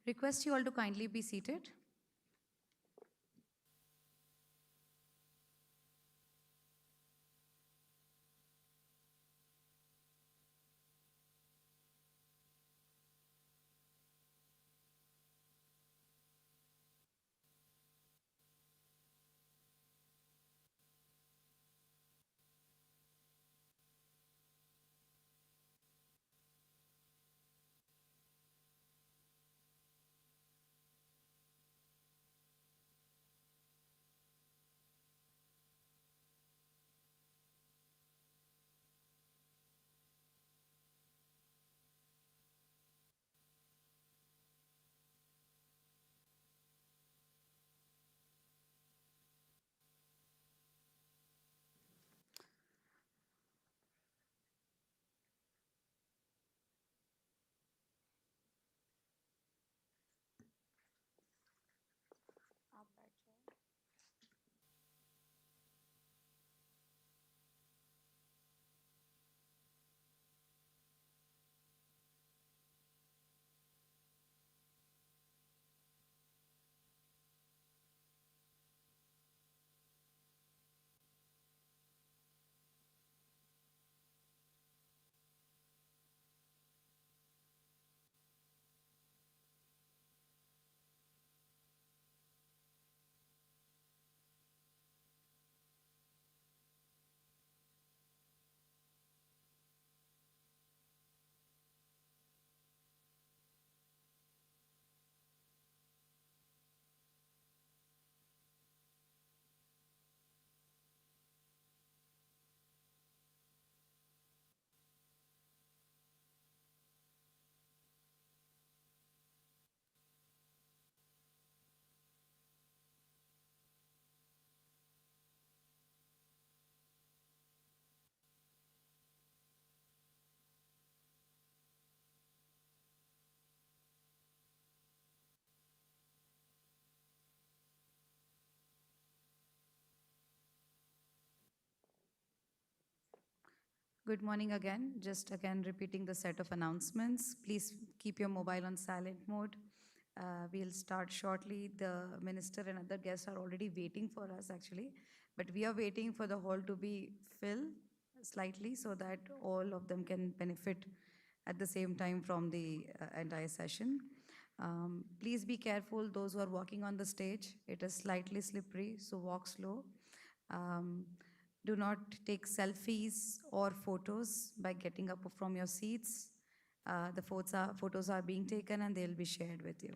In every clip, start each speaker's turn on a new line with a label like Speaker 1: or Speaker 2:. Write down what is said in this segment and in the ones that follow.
Speaker 1: Request you all to kindly be seated. Good morning again. Just again repeating the set of announcements. Please keep your mobile on silent mode. We'll start shortly. The minister and other guests are already waiting for us actually, but we are waiting for the hall to be filled slightly so that all of them can benefit at the same time from the entire session. Please be careful, those who are walking on the stage. It is slightly slippery, so walk slow. Um, do not take selfies or photos by getting up from your seats. The photos are being taken and they'll be shared with you.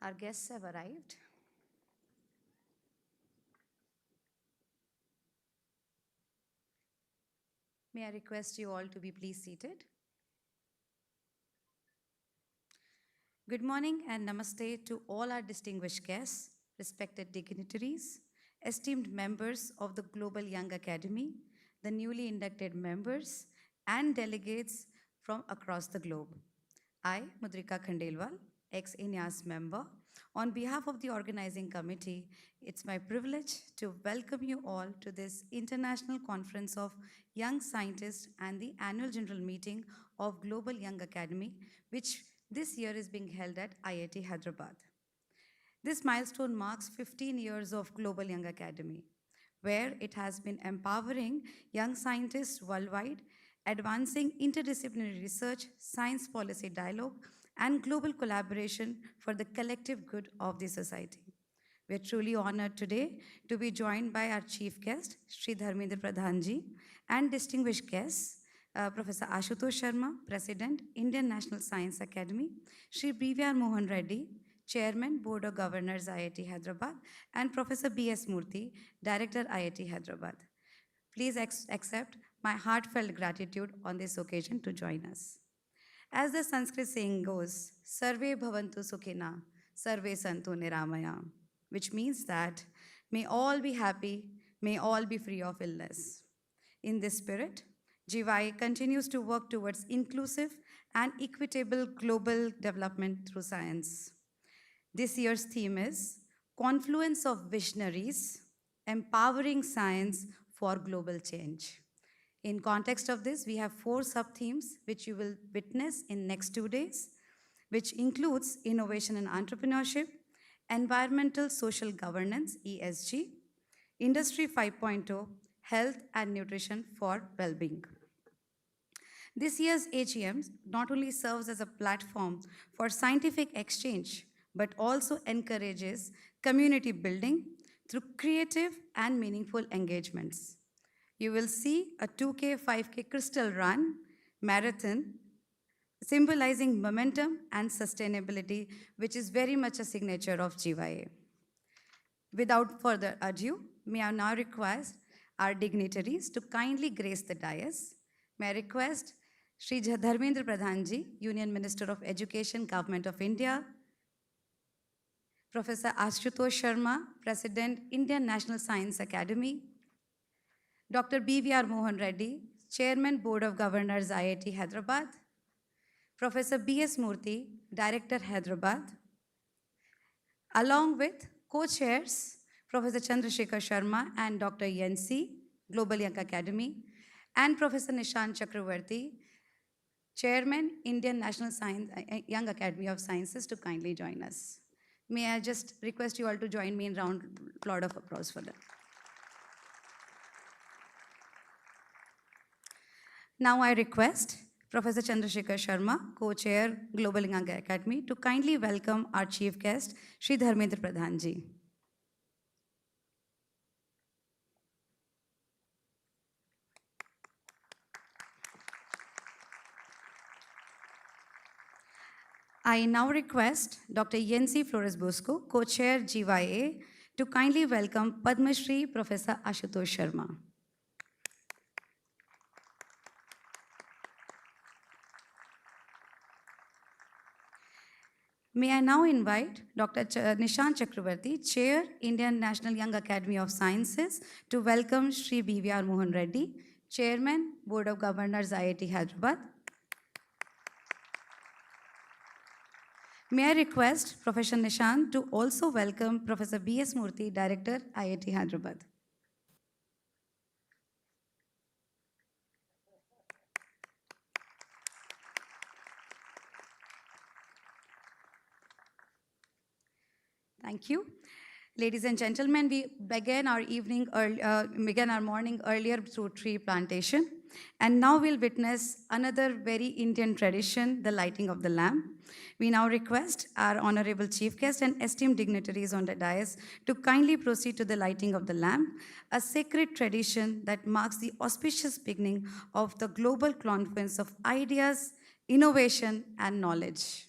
Speaker 1: Our guests have arrived. May I request you all to be please seated? Good morning and namaste to all our distinguished guests, respected dignitaries, esteemed members of the Global Young Academy, the newly inducted members, and delegates from across the globe. I, Mudrika Khandelwal, ex-INYAS member, on behalf of the organizing committee, it's my privilege to welcome you all to this International Conference of Young Scientists and the Annual General Meeting of Global Young Academy, which this year is being held at IIT Hyderabad. This milestone marks 15 years of Global Young Academy, where it has been empowering young scientists worldwide, advancing interdisciplinary research, science policy dialogue, and global collaboration for the collective good of the society. We are truly honored today to be joined by our chief guest, Sri Dharmendra Pradhan ji, and distinguished guests, Professor Ashutosh Sharma, President, Indian National Science Academy, Sri BVR Mohan Reddy, Chairman, Board of Governors, IIT Hyderabad, and Professor B.S. Murthy, Director, IIT Hyderabad. Please accept my heartfelt gratitude on this occasion to join us. As the Sanskrit saying goes, Sarve bhavantu sukhina, sarve santu niramaya, which means that may all be happy, may all be free of illness. In this spirit, GYA continues to work towards inclusive and equitable global development through science. This year's theme is Confluence of Visionaries, Empowering Science for Global Change. In context of this, we have 4 sub-themes which you will witness in next 2 days, which includes innovation and entrepreneurship, environmental social governance, ESG, Industry 5.0, health and nutrition for well-being. This year's AGM not only serves as a platform for scientific exchange, but also encourages community building through creative and meaningful engagements. You will see a 2K, 5K crystal run marathon symbolizing momentum and sustainability, which is very much a signature of GYA. Without further ado, may I now request our dignitaries to kindly grace the dais. May I request Sri Dharmendra Pradhan ji, Union Minister of Education, Government of India, Professor Ashutosh Sharma, President, Indian National Science Academy, Dr. BVR Mohan Reddy, Chairman, Board of Governors, IIT Hyderabad, Professor B.S. Murthy, Director, Hyderabad, along with co-chairs, Professor Chandrasekhar Sharma and Dr. Yancy, Global Young Academy, and Professor Nishant Chakravarti, Chairman, Indian National Science, Young Academy of Sciences, to kindly join us. May I just request you all to join me in round applaud of applause for them. Now I request Professor Chandrasekhar Sharma, Co-Chair, Global Young Academy, to kindly welcome our chief guest, Sri Dharmendra Pradhan ji. I now request Dr. Yancy Flores Bosco, Co-Chair GYA, to kindly welcome Padma Shri Professor Ashutosh Sharma. May I now invite Dr. Nishant Chakravarti, Chair, Indian National Young Academy of Sciences, to welcome Sri BVR Mohan Reddy, Chairman, Board of Governors, IIT Hyderabad. May I request Professor Nishant to also welcome Professor B.S. Murthy, Director, IIT Hyderabad. Thank you. Ladies and gentlemen, we began our morning earlier through tree plantation. And now we'll witness another very Indian tradition, the lighting of the lamp. We now request our honorable chief guest and esteemed dignitaries on the dais to kindly proceed to the lighting of the lamp, a sacred tradition that marks the auspicious beginning of the global confluence of ideas, innovation, and knowledge.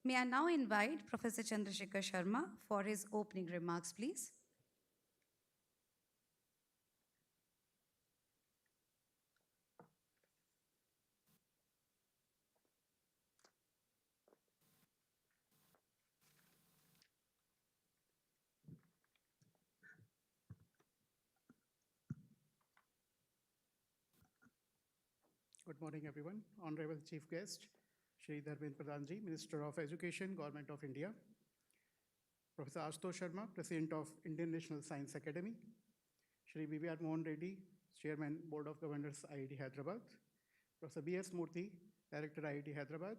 Speaker 1: May I now invite Professor Chandrasekhar Sharma for his opening remarks, please.
Speaker 2: Good morning, everyone. Honorable Chief Guest, Shri Dharmendra Pradhan Ji, Minister of Education, Government of India. Professor Ashutosh Sharma, President of Indian National Science Academy. Shri B.V.R. Mohan Reddy, Chairman, Board of Governors, IIT Hyderabad. Professor B.S. Murthy, Director, IIT Hyderabad.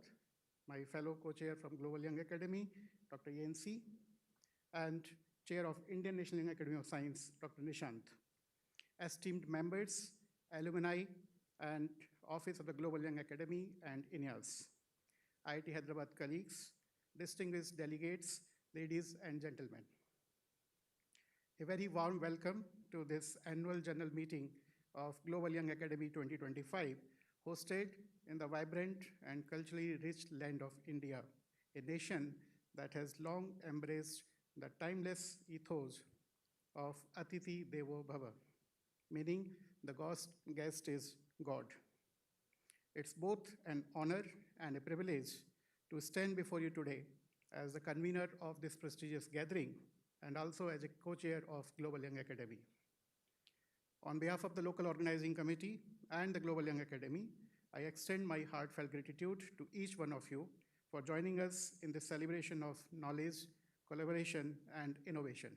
Speaker 2: My fellow co-chair from Global Young Academy, Dr. Yancy, and Chair of Indian National Young Academy of Science, Dr. Nishant. Esteemed members, alumni, and Office of the Global Young Academy and INEAS, IIT Hyderabad colleagues, distinguished delegates, ladies and gentlemen. A very warm welcome to this annual general meeting of Global Young Academy 2025, hosted in the vibrant and culturally rich land of India, a nation that has long embraced the timeless ethos of Atithi Devo Bhava, meaning the guest is God. It's both an honor and a privilege to stand before you today as the convener of this prestigious gathering and also as a co-chair of Global Young Academy. On behalf of the local organizing committee and the Global Young Academy, I extend my heartfelt gratitude to each one of you for joining us in this celebration of knowledge, collaboration, and innovation.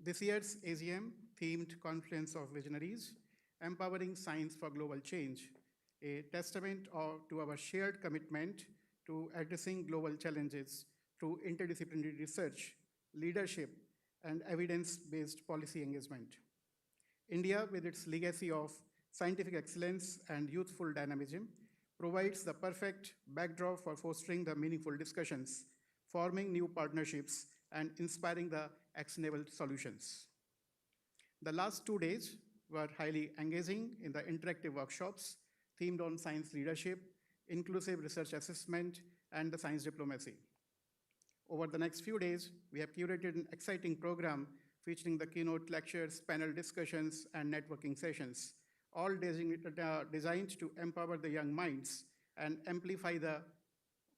Speaker 2: This year's AGM themed Confluence of Visionaries, Empowering Science for Global Change, a testament to our shared commitment to addressing global challenges through interdisciplinary research, leadership, and evidence-based policy engagement. India, with its legacy of scientific excellence and youthful dynamism, provides the perfect backdrop for fostering the meaningful discussions, forming new partnerships, and inspiring the actionable solutions. The last 2 days were highly engaging in the interactive workshops themed on science leadership, inclusive research assessment, and the science diplomacy. Over the next few days, we have curated an exciting program featuring the keynote lectures, panel discussions, and networking sessions, all designed to empower the young minds and amplify the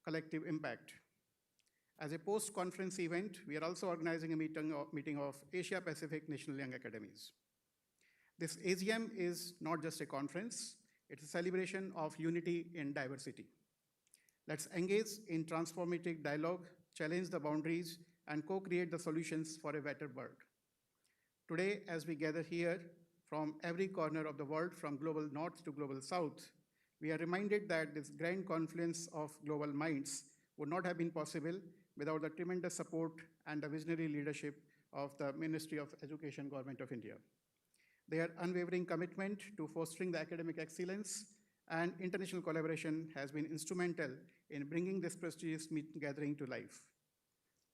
Speaker 2: collective impact. As a post-conference event, we are also organizing a meeting of Asia Pacific National Young Academies. This AGM is not just a conference, it's a celebration of unity in diversity. Let's engage in transformative dialogue, challenge the boundaries, and co-create the solutions for a better world. Today, as we gather here from every corner of the world, from global north to global south, we are reminded that this grand confluence of global minds would not have been possible without the tremendous support and the visionary leadership of the Ministry of Education, Government of India. Their unwavering commitment to fostering the academic excellence and international collaboration has been instrumental in bringing this prestigious gathering to life.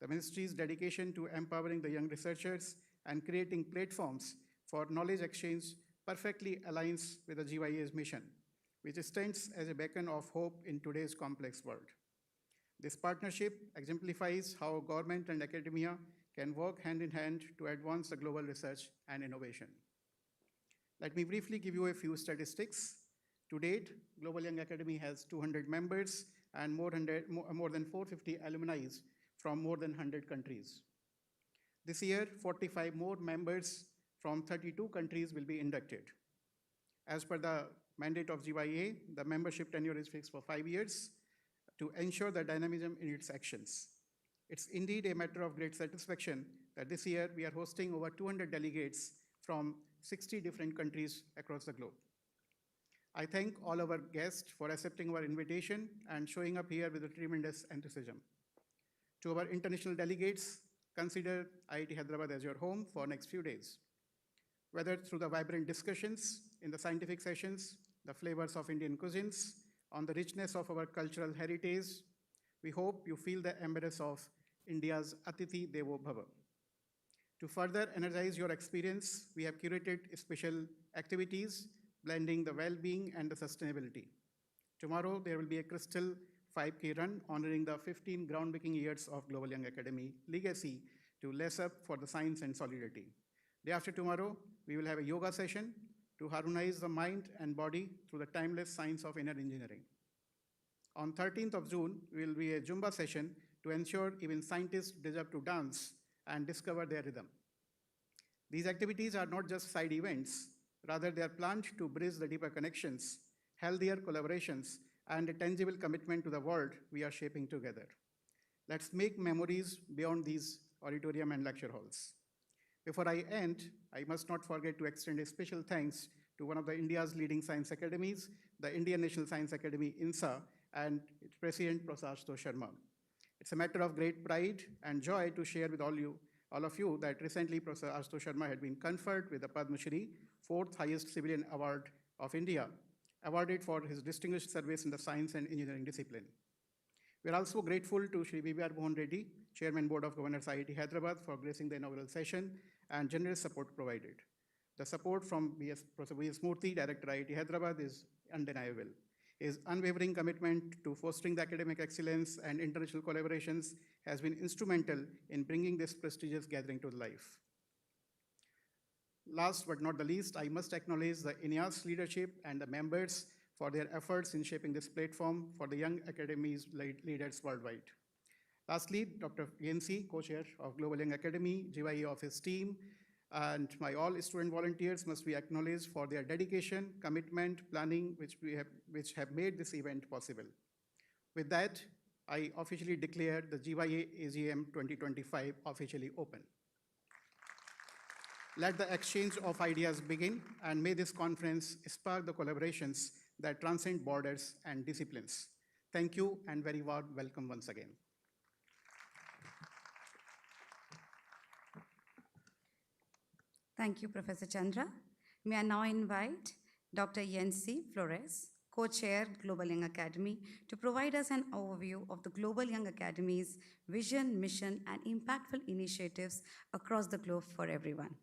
Speaker 2: The Ministry's dedication to empowering the young researchers and creating platforms for knowledge exchange perfectly aligns with the GYA's mission, which stands as a beacon of hope in today's complex world. This partnership exemplifies how government and academia can work hand in hand to advance the global research and innovation. Let me briefly give you a few statistics. To date, Global Young Academy has 200 members and more than 450 alumni from more than 100 countries. This year, 45 more members from 32 countries will be inducted. As per the mandate of GYA, the membership tenure is fixed for 5 years to ensure the dynamism in its actions. It's indeed a matter of great satisfaction that this year we are hosting over 200 delegates from 60 different countries across the globe. I thank all our guests for accepting our invitation and showing up here with a tremendous enthusiasm. To our international delegates, consider IIT Hyderabad as your home for next few days. Whether through the vibrant discussions in the scientific sessions, the flavors of Indian cuisines, on the richness of our cultural heritage, we hope you feel the embrace of India's Atithi Devo Bhava. To further energize your experience, we have curated special activities blending the well-being and the sustainability. Tomorrow, there will be a crystal 5K run honoring the 15 groundbreaking years of Global Young Academy legacy to Less Up for the Science and Solidarity. Day after tomorrow, we will have a yoga session to harmonize the mind and body through the timeless science of inner engineering. On 13th of June, we will be a Zumba session to ensure even scientists deserve to dance and discover their rhythm. These activities are not just side events, rather they are planned to bridge the deeper connections, healthier collaborations, and a tangible commitment to the world we are shaping together. Let's make memories beyond these auditorium and lecture halls. Before I end, I must not forget to extend a special thanks to one of the India's leading science academies, the Indian National Science Academy, INSA, and its president, Professor Ashutosh Sharma. It's a matter of great pride and joy to share with all of you that recently Professor Ashutosh Sharma had been conferred with the Padma Shri, fourth highest civilian award of India, awarded for his distinguished service in the science and engineering discipline. We are also grateful to Shri B.B.R. Mohan Reddy, Chairman Board of Governors IIT Hyderabad, for gracing the inaugural session and generous support provided. The support from Professor V.S. Murthy, Director IIT Hyderabad, is undeniable. His unwavering commitment to fostering the academic excellence and international collaborations has been instrumental in bringing this prestigious gathering to life. Last but not the least, I must acknowledge the INEAS leadership and the members for their efforts in shaping this platform for the young academies leaders worldwide. Lastly, Dr. Yancy, co-chair of Global Young Academy, GYA office team, and my all student volunteers must be acknowledged for their dedication, commitment, planning, which have made this event possible. With that, I officially declare the GYA AGM 2025 officially open. Let the exchange of ideas begin, and may this conference spark the collaborations that transcend borders and disciplines. Thank you, and very warm welcome once again.
Speaker 1: Thank you, Professor Chandra. May I now invite Dr. Yancy Flores, co-chair Global Young Academy, to provide us an overview of the Global Young Academy's vision, mission, and impactful initiatives across the globe for everyone.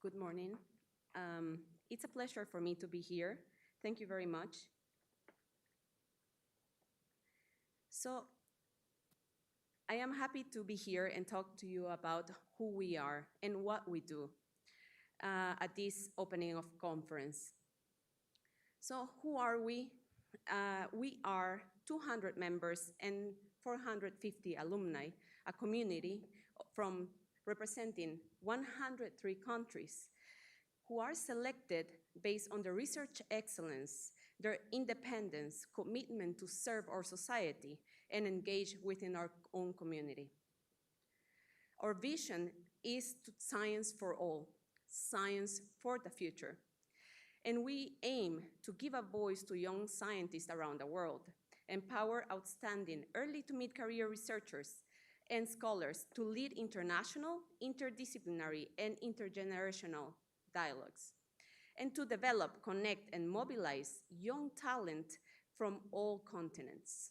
Speaker 3: Good morning. It's a pleasure for me to be here. Thank you very much. So, I am happy to be here and talk to you about who we are and what we do at this opening of conference. So, who are we? We are 200 members and 450 alumni, a community from representing 103 countries who are selected based on their research excellence, their independence, commitment to serve our society, and engage within our own community. Our vision is science for all, science for the future. And we aim to give a voice to young scientists around the world, empower outstanding early to mid-career researchers and scholars to lead international, interdisciplinary, and intergenerational dialogues, and to develop, connect, and mobilize young talent from all continents.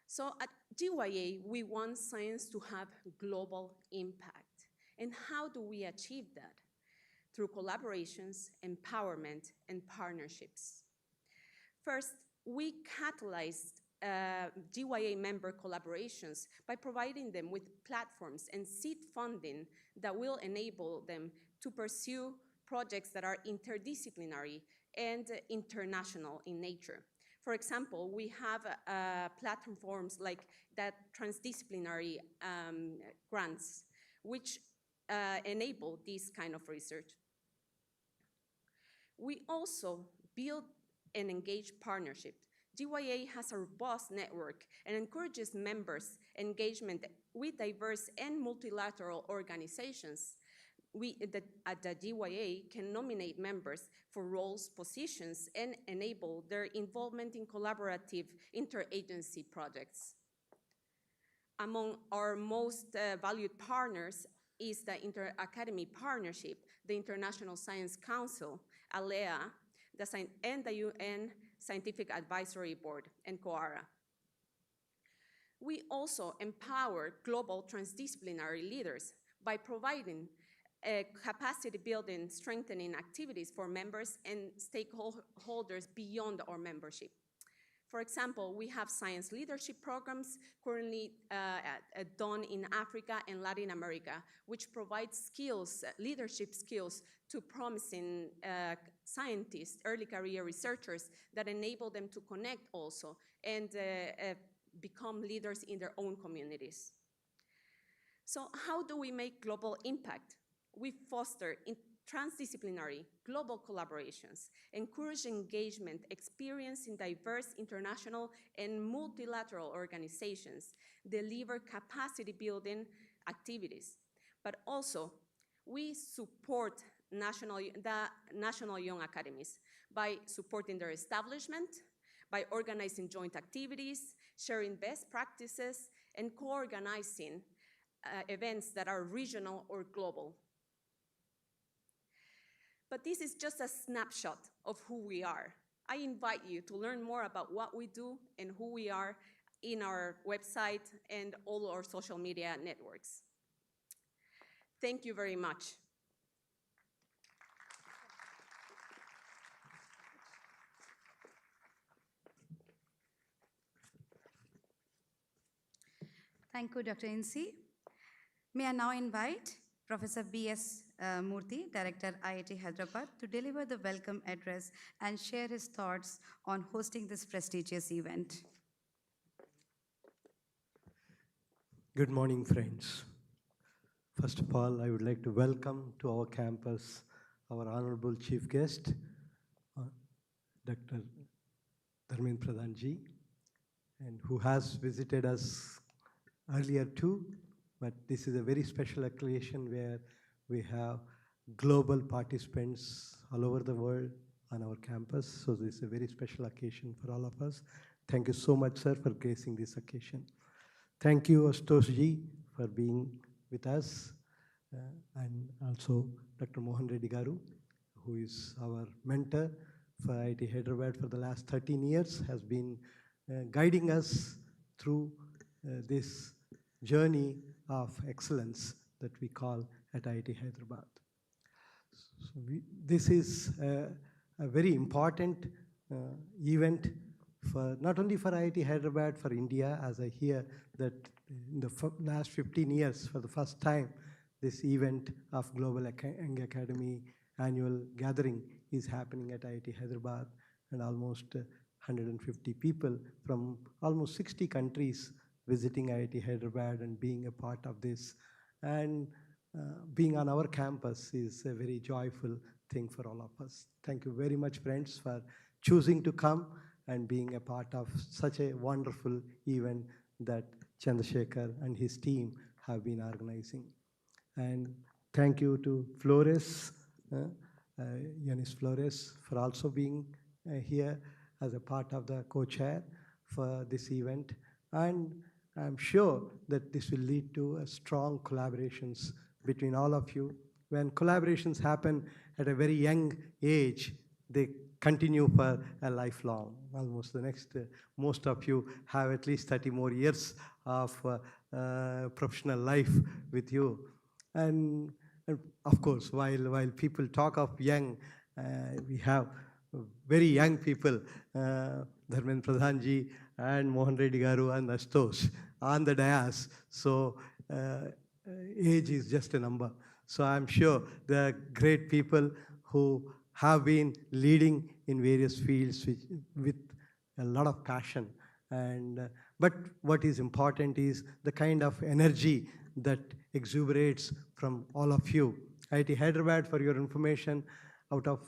Speaker 3: So at GYA, we want science to have global impact. And how do we achieve that? Through collaborations, empowerment, and partnerships. First, we catalyzed GYA member collaborations by providing them with platforms and seed funding that will enable them to pursue projects that are interdisciplinary and international in nature. For example, we have platforms like that transdisciplinary grants, which enable this kind of research. We also build and engage partnerships. GYA has a robust network and encourages members' engagement with diverse and multilateral organizations. We at the GYA can nominate members for roles, positions, and enable their involvement in collaborative interagency projects. Among our most valued partners is the Inter-Academy Partnership, the International Science Council, ALEA, and the UN Scientific Advisory Board, and COARA. We also empower global transdisciplinary leaders by providing capacity building, strengthening activities for members and stakeholders beyond our membership. For example, we have science leadership programs currently done in Africa and Latin America, which provide skills, leadership skills to promising scientists, early career researchers that enable them to connect also and become leaders in their own communities. So how do we make global impact? We foster transdisciplinary global collaborations, encourage engagement, experience in diverse international and multilateral organizations, deliver capacity building activities, but also we support the national young academies by supporting their establishment, by organizing joint activities, sharing best practices, and co-organizing events that are regional or global. But this is just a snapshot of who we are. I invite you to learn more about what we do and who we are in our website and all our social media networks. Thank you very much.
Speaker 1: Thank you, Dr. Insi. May I now invite Professor B.S. Murthy, Director, IIT Hyderabad, to deliver the welcome address and share his thoughts on hosting this prestigious event.
Speaker 4: Good morning, friends. First of all, I would like to welcome to our campus our Honorable Chief Guest, Dr. Dharmendra Pradhan ji, and who has visited us earlier too, but this is a very special occasion where we have global participants all over the world on our campus. So this is a very special occasion for all of us. Thank you so much, sir, for gracing this occasion. Thank you, Astosh ji, for being with us, and also Dr. Mohan Reddy Garu, who is our mentor for IIT Hyderabad for the last 13 years, has been guiding us through this journey of excellence that we call at IIT Hyderabad. So this is a very important event for not only for IIT Hyderabad, for India, as I hear that in the last 15 years, for the first time, this event of Global Young Academy annual gathering is happening at IIT Hyderabad, and almost 150 people from almost 60 countries visiting IIT Hyderabad and being a part of this. And being on our campus is a very joyful thing for all of us. Thank you very much, friends, for choosing to come and being a part of such a wonderful event that Chandrasekhar and his team have been organizing. And thank you to Flores, Yanis Flores, for also being here as a part of the co-chair for this event. And I'm sure that this will lead to a strong collaborations between all of you. When collaborations happen at a very young age, they continue for a lifelong. Almost the next, most of you have at least 30 more years of professional life with you. And of course, while people talk of young, we have very young people, Dharmendra Pradhan ji and Mohan Reddy Garu and Astosh on the dais. So age is just a number. So I'm sure there are great people who have been leading in various fields with a lot of passion. And but what is important is the kind of energy that exuberates from all of you. IIT Hyderabad, for your information, out of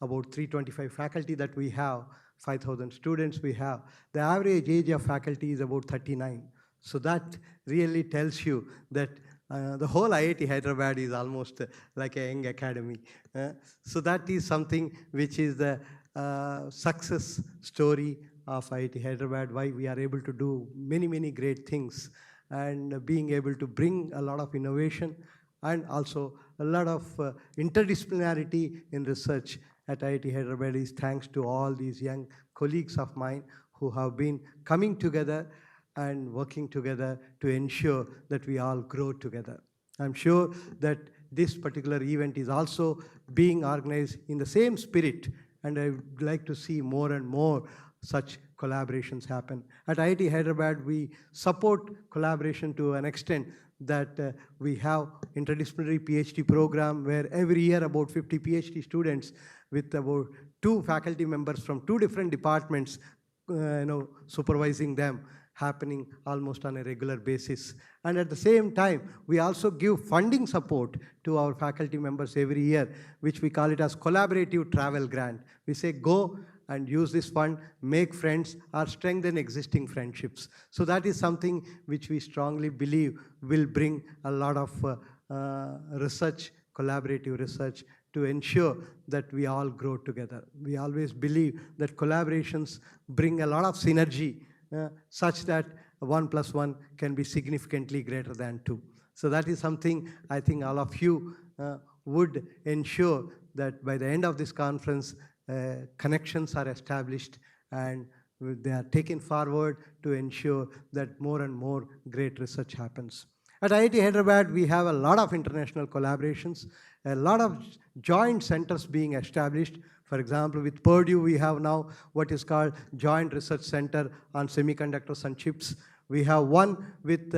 Speaker 4: about 325 faculty that we have, 5,000 students we have, the average age of faculty is about 39. So that really tells you that the whole IIT Hyderabad is almost like a young academy. So that is something which is the success story of IIT Hyderabad, why we are able to do many, many great things, and being able to bring a lot of innovation and also a lot of interdisciplinarity in research at IIT Hyderabad is thanks to all these young colleagues of mine who have been coming together and working together to ensure that we all grow together. I'm sure that this particular event is also being organized in the same spirit, and I would like to see more and more such collaborations happen. At IIT Hyderabad, we support collaboration to an extent that we have interdisciplinary PhD program where every year about 50 PhD students with about 2 faculty members from 2 different departments supervising them happening almost on a regular basis. And at the same time, we also give funding support to our faculty members every year, which we call it as collaborative travel grant. We say, go and use this fund, make friends, or strengthen existing friendships. So that is something which we strongly believe will bring a lot of research, collaborative research, to ensure that we all grow together. We always believe that collaborations bring a lot of synergy such that 1 + 1 can be significantly greater than 2. So that is something I think all of you would ensure that by the end of this conference, connections are established and they are taken forward to ensure that more and more great research happens. At IIT Hyderabad, we have a lot of international collaborations, a lot of joint centers being established. For example, with Purdue, we have now what is called Joint Research Center on Semiconductors and Chips. We have one with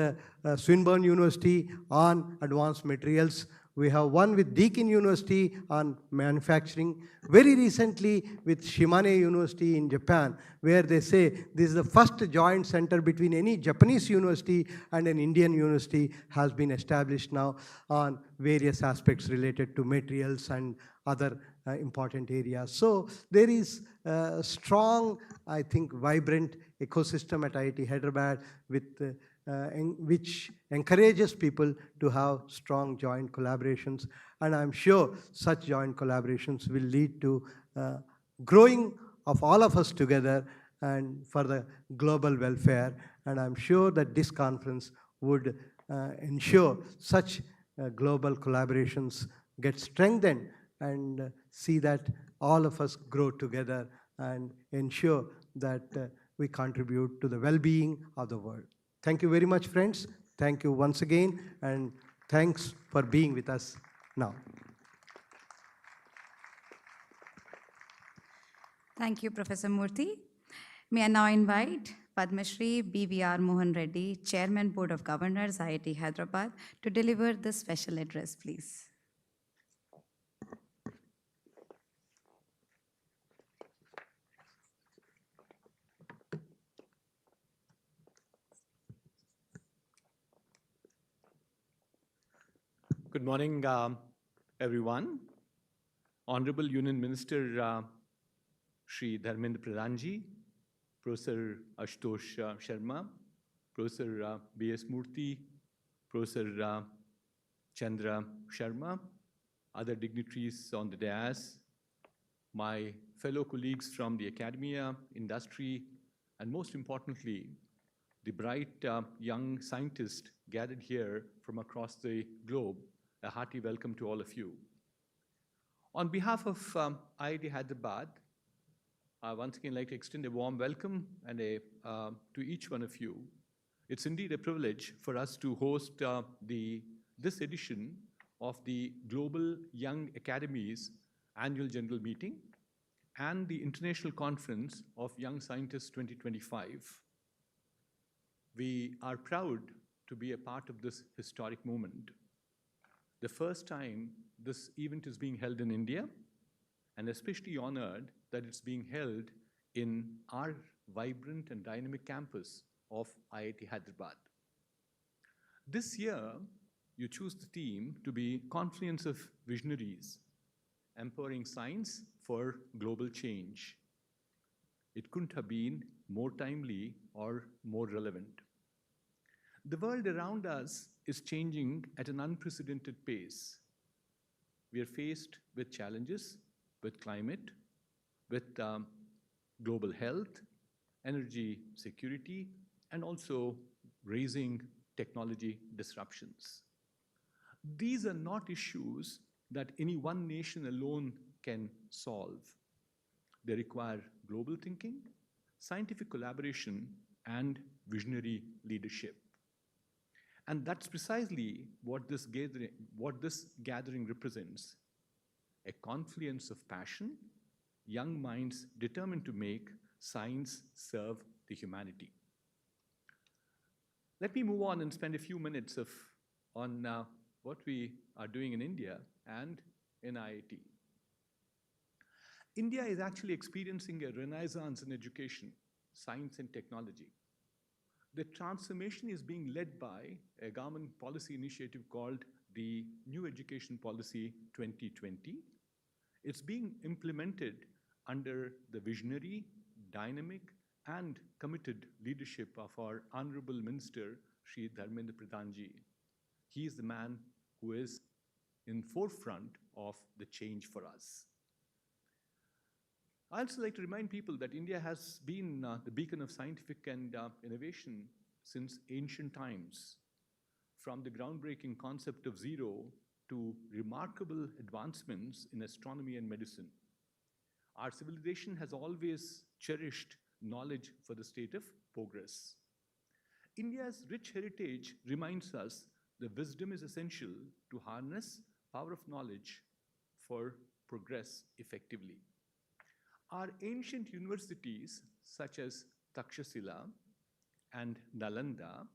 Speaker 4: Swinburne University on advanced materials. We have one with Deakin University on manufacturing. Very recently with Shimane University in Japan, where they say this is the first joint center between any Japanese university and an Indian university has been established now on various aspects related to materials and other important areas. So there is a strong, I think, vibrant ecosystem at IIT Hyderabad with which encourages people to have strong joint collaborations. And I'm sure such joint collaborations will lead to growing of all of us together and for the global welfare. And I'm sure that this conference would ensure such global collaborations get strengthened and see that all of us grow together and ensure that we contribute to the well-being of the world. Thank you very much, friends. Thank you once again, and thanks for being with us now.
Speaker 1: Thank you, Professor Murthy. May I now invite Padma Shri B.V.R. Mohan Reddy, Chairman, Board of Governors, IIT Hyderabad, to deliver this special address, please.
Speaker 5: Good morning, everyone. Honorable Union Minister Shri Dharmendra Pradhanji, Professor Ashutosh Sharma, Professor B.S. Murthy, Professor Chandra Sharma, other dignitaries on the dais, my fellow colleagues from the academia, industry, and most importantly, the bright young scientists gathered here from across the globe. A hearty welcome to all of you. On behalf of IIT Hyderabad, I once again like to extend a warm welcome and to each one of you. It's indeed a privilege for us to host this edition of the Global Young Academies Annual General Meeting and the International Conference of Young Scientists 2025. We are proud to be a part of this historic moment. The first time this event is being held in India, and especially honored that it's being held in our vibrant and dynamic campus of IIT Hyderabad. This year, you choose the theme to be Confluence of Visionaries, Empowering Science for Global Change. It couldn't have been more timely or more relevant. The world around us is changing at an unprecedented pace. We are faced with challenges, with climate, with global health, energy security, and also raising technology disruptions. These are not issues that any one nation alone can solve. They require global thinking, scientific collaboration, and visionary leadership. And that's precisely what this gathering represents, a confluence of passion, young minds determined to make science serve the humanity. Let me move on and spend a few minutes on what we are doing in India and in IIT. India is actually experiencing a renaissance in education, science, and technology. The transformation is being led by a government policy initiative called the New Education Policy 2020. It's being implemented under the visionary, dynamic, and committed leadership of our Honorable Minister, Shri Dharmendra Pradhanji. He is the man who is in forefront of the change for us. I also like to remind people that India has been the beacon of scientific and innovation since ancient times, from the groundbreaking concept of zero to remarkable advancements in astronomy and medicine. Our civilization has always cherished knowledge for the state of progress. India's rich heritage reminds us the wisdom is essential to harness power of knowledge for progress effectively. Our ancient universities, such as Takshashila and Nalanda,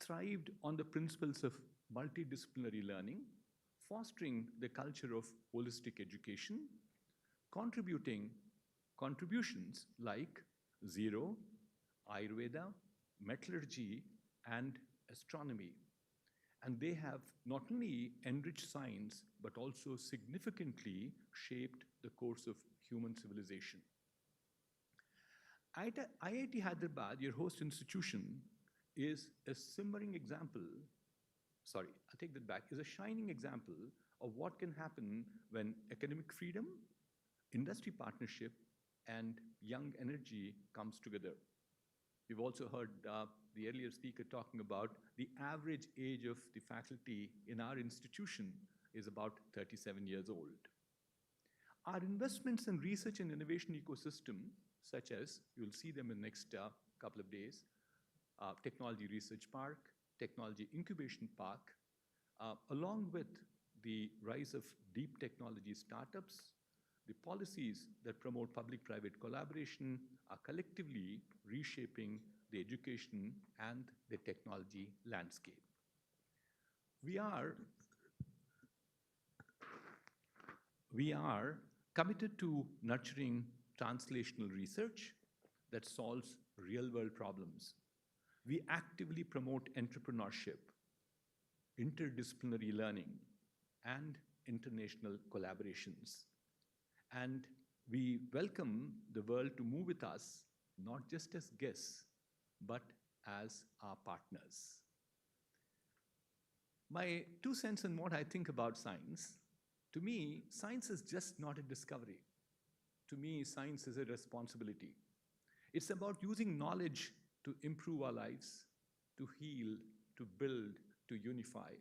Speaker 5: thrived on the principles of multidisciplinary learning, fostering the culture of holistic education, contributions like zero, Ayurveda, metallurgy, and astronomy. And they have not only enriched science, but also significantly shaped the course of human civilization. IIT Hyderabad, your host institution, is a simmering example, sorry, I take that back, is a shining example of what can happen when academic freedom, industry partnership, and young energy comes together. We've also heard the earlier speaker talking about the average age of the faculty in our institution is about 37 years old. Our investments in research and innovation ecosystem, such as, you'll see them in the next couple of days, Technology Research Park, Technology Incubation Park, along with the rise of deep technology startups, the policies that promote public-private collaboration are collectively reshaping the education and the technology landscape. We are committed to nurturing translational research that solves real-world problems. We actively promote entrepreneurship, interdisciplinary learning, and international collaborations. And we welcome the world to move with us, not just as guests, but as our partners. My 2 cents on what I think about science. To me, science is just not a discovery. To me, science is a responsibility. It's about using knowledge to improve our lives, to heal, to build, to unify.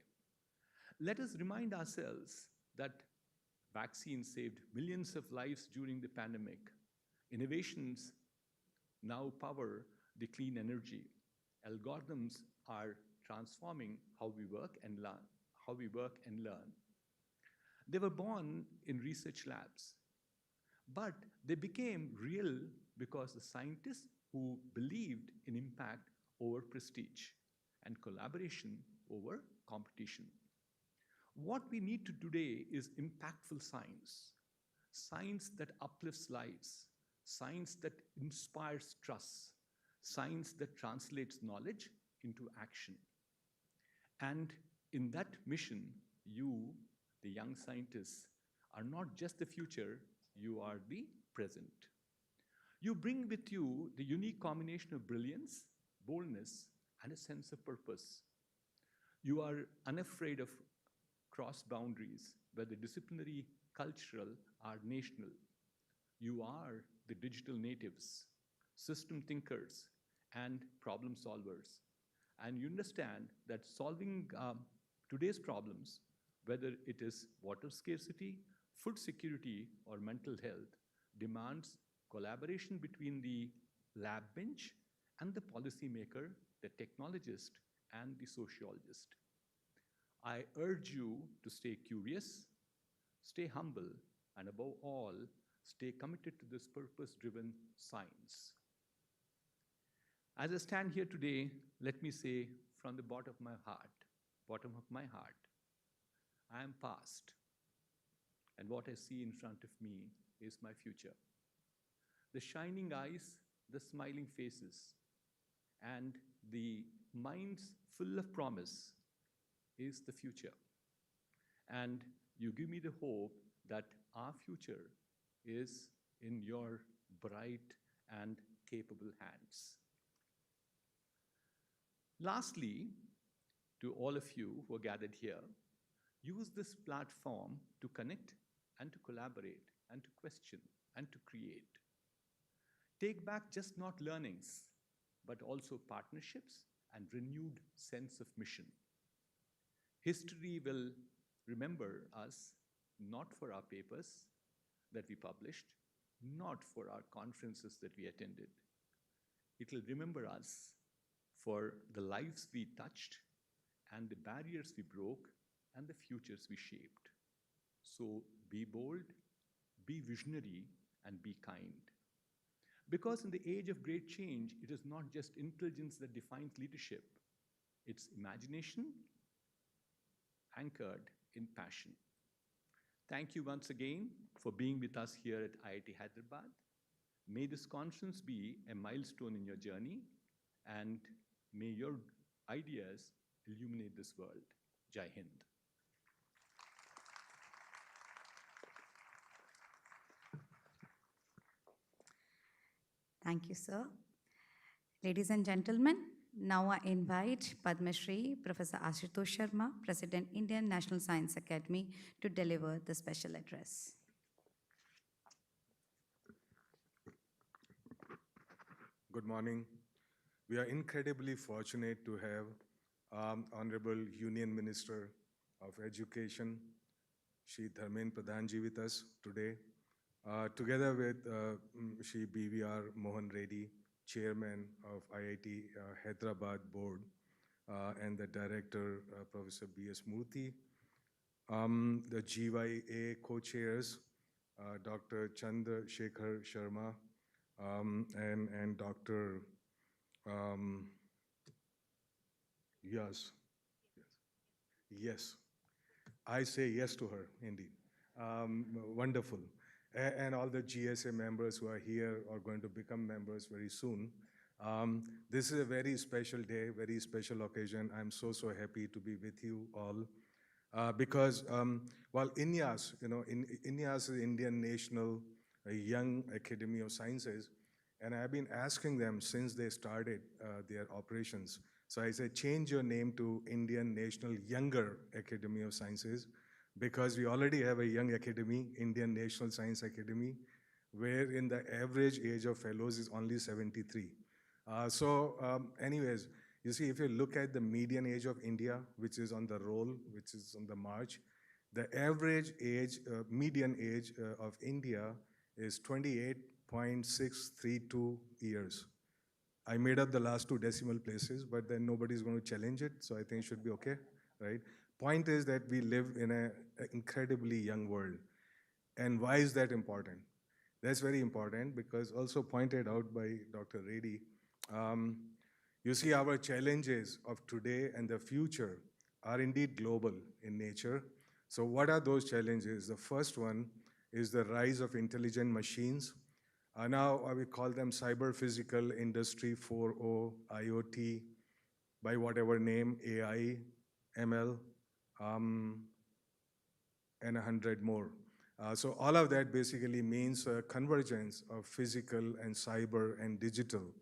Speaker 5: Let us remind ourselves that vaccines saved millions of lives during the pandemic. Innovations now power the clean energy. Algorithms are transforming how we work and learn. They were born in research labs, but they became real because the scientists who believed in impact over prestige and collaboration over competition. What we need to today is impactful science, science that uplifts lives, science that inspires trust, science that translates knowledge into action. And in that mission, you, the young scientists, are not just the future, you are the present. You bring with you the unique combination of brilliance, boldness, and a sense of purpose. You are unafraid of cross boundaries, whether disciplinary, cultural, or national. You are the digital natives, system thinkers, and problem solvers. And you understand that solving today's problems, whether it is water scarcity, food security, or mental health, demands collaboration between the lab bench and the policymaker the technologist, and the sociologist. I urge you to stay curious, stay humble, and above all, stay committed to this purpose-driven science. As I stand here today, let me say from the bottom of my heart, I am past, and what I see in front of me is my future. The shining eyes, the smiling faces, and the minds full of promise is the future. And you give me the hope that our future is in your bright and capable hands. Lastly, to all of you who are gathered here, use this platform to connect and to collaborate and to question and to create. Take back just not learnings, but also partnerships and renewed sense of mission. History will remember us not for our papers that we published, not for our conferences that we attended. It will remember us for the lives we touched and the barriers we broke and the futures we shaped. So be bold, be visionary, and be kind. Because in the age of great change, it is not just intelligence that defines leadership. It's imagination anchored in passion. Thank you once again for being with us here at IIT Hyderabad. May this conference be a milestone in your journey, and may your ideas illuminate this world. Jai Hind.
Speaker 1: Thank you, sir. Ladies and gentlemen, now I invite Padma Shri Professor Ashutosh Sharma, President, Indian National Science Academy, to deliver the special address.
Speaker 6: Good morning. We are incredibly fortunate to have Honorable Union Minister of Education, Shri Dharmendra Pradhanji with us today, together with Shri BVR Mohan Reddy, Chairman of IIT Hyderabad Board, and the Director, Professor B.S. Murthy, the GYA co-chairs, Dr. Chandra Shekhar Sharma, and Dr. Yes, I say yes to her, indeed. Wonderful. And all the GSA members who are here are going to become members very soon. This is a very special day, very special occasion. I'm so happy to be with you all. Because while INYAS, INYAS is Indian National Young Academy of Sciences, and I've been asking them since they started their operations. So I said, change your name to Indian National Younger Academy of Sciences, because we already have a young academy, Indian National Science Academy, wherein the average age of fellows is only 73. Anyways, you see, if you look at the median age of India, which is on the roll, which is on the march, the average age, median age of India is 28.632 years. I made up the last two decimal places, but then nobody's going to challenge it, so I think it should be okay, right? Point is that we live in an incredibly young world. And why is that important? That's very important because also pointed out by Dr. Reddy, you see our challenges of today and the future are indeed global in nature. So what are those challenges? The first one is the rise of intelligent machines. Now we call them cyber physical industry 4.0, IoT, by whatever name, AI, ML, and 100 more. So all of that basically means a convergence of physical and cyber and digital,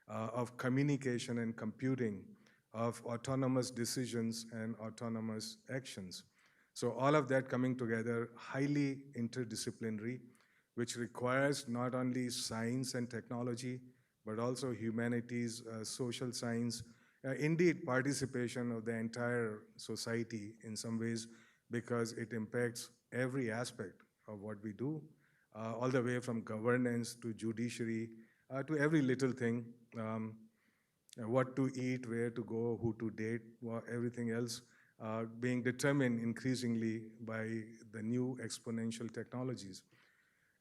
Speaker 6: of communication and computing, of autonomous decisions and autonomous actions. So all of that coming together, highly interdisciplinary, which requires not only science and technology, but also humanities, social science, indeed participation of the entire society in some ways, because it impacts every aspect of what we do, all the way from governance to judiciary, to every little thing. what to eat, where to go, who to date, everything else being determined increasingly by the new exponential technologies.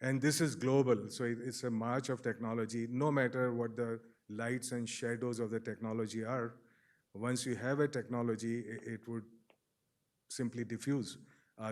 Speaker 6: And this is global, so it's a march of technology. No matter what the lights and shadows of the technology are, once you have a technology, it would simply diffuse.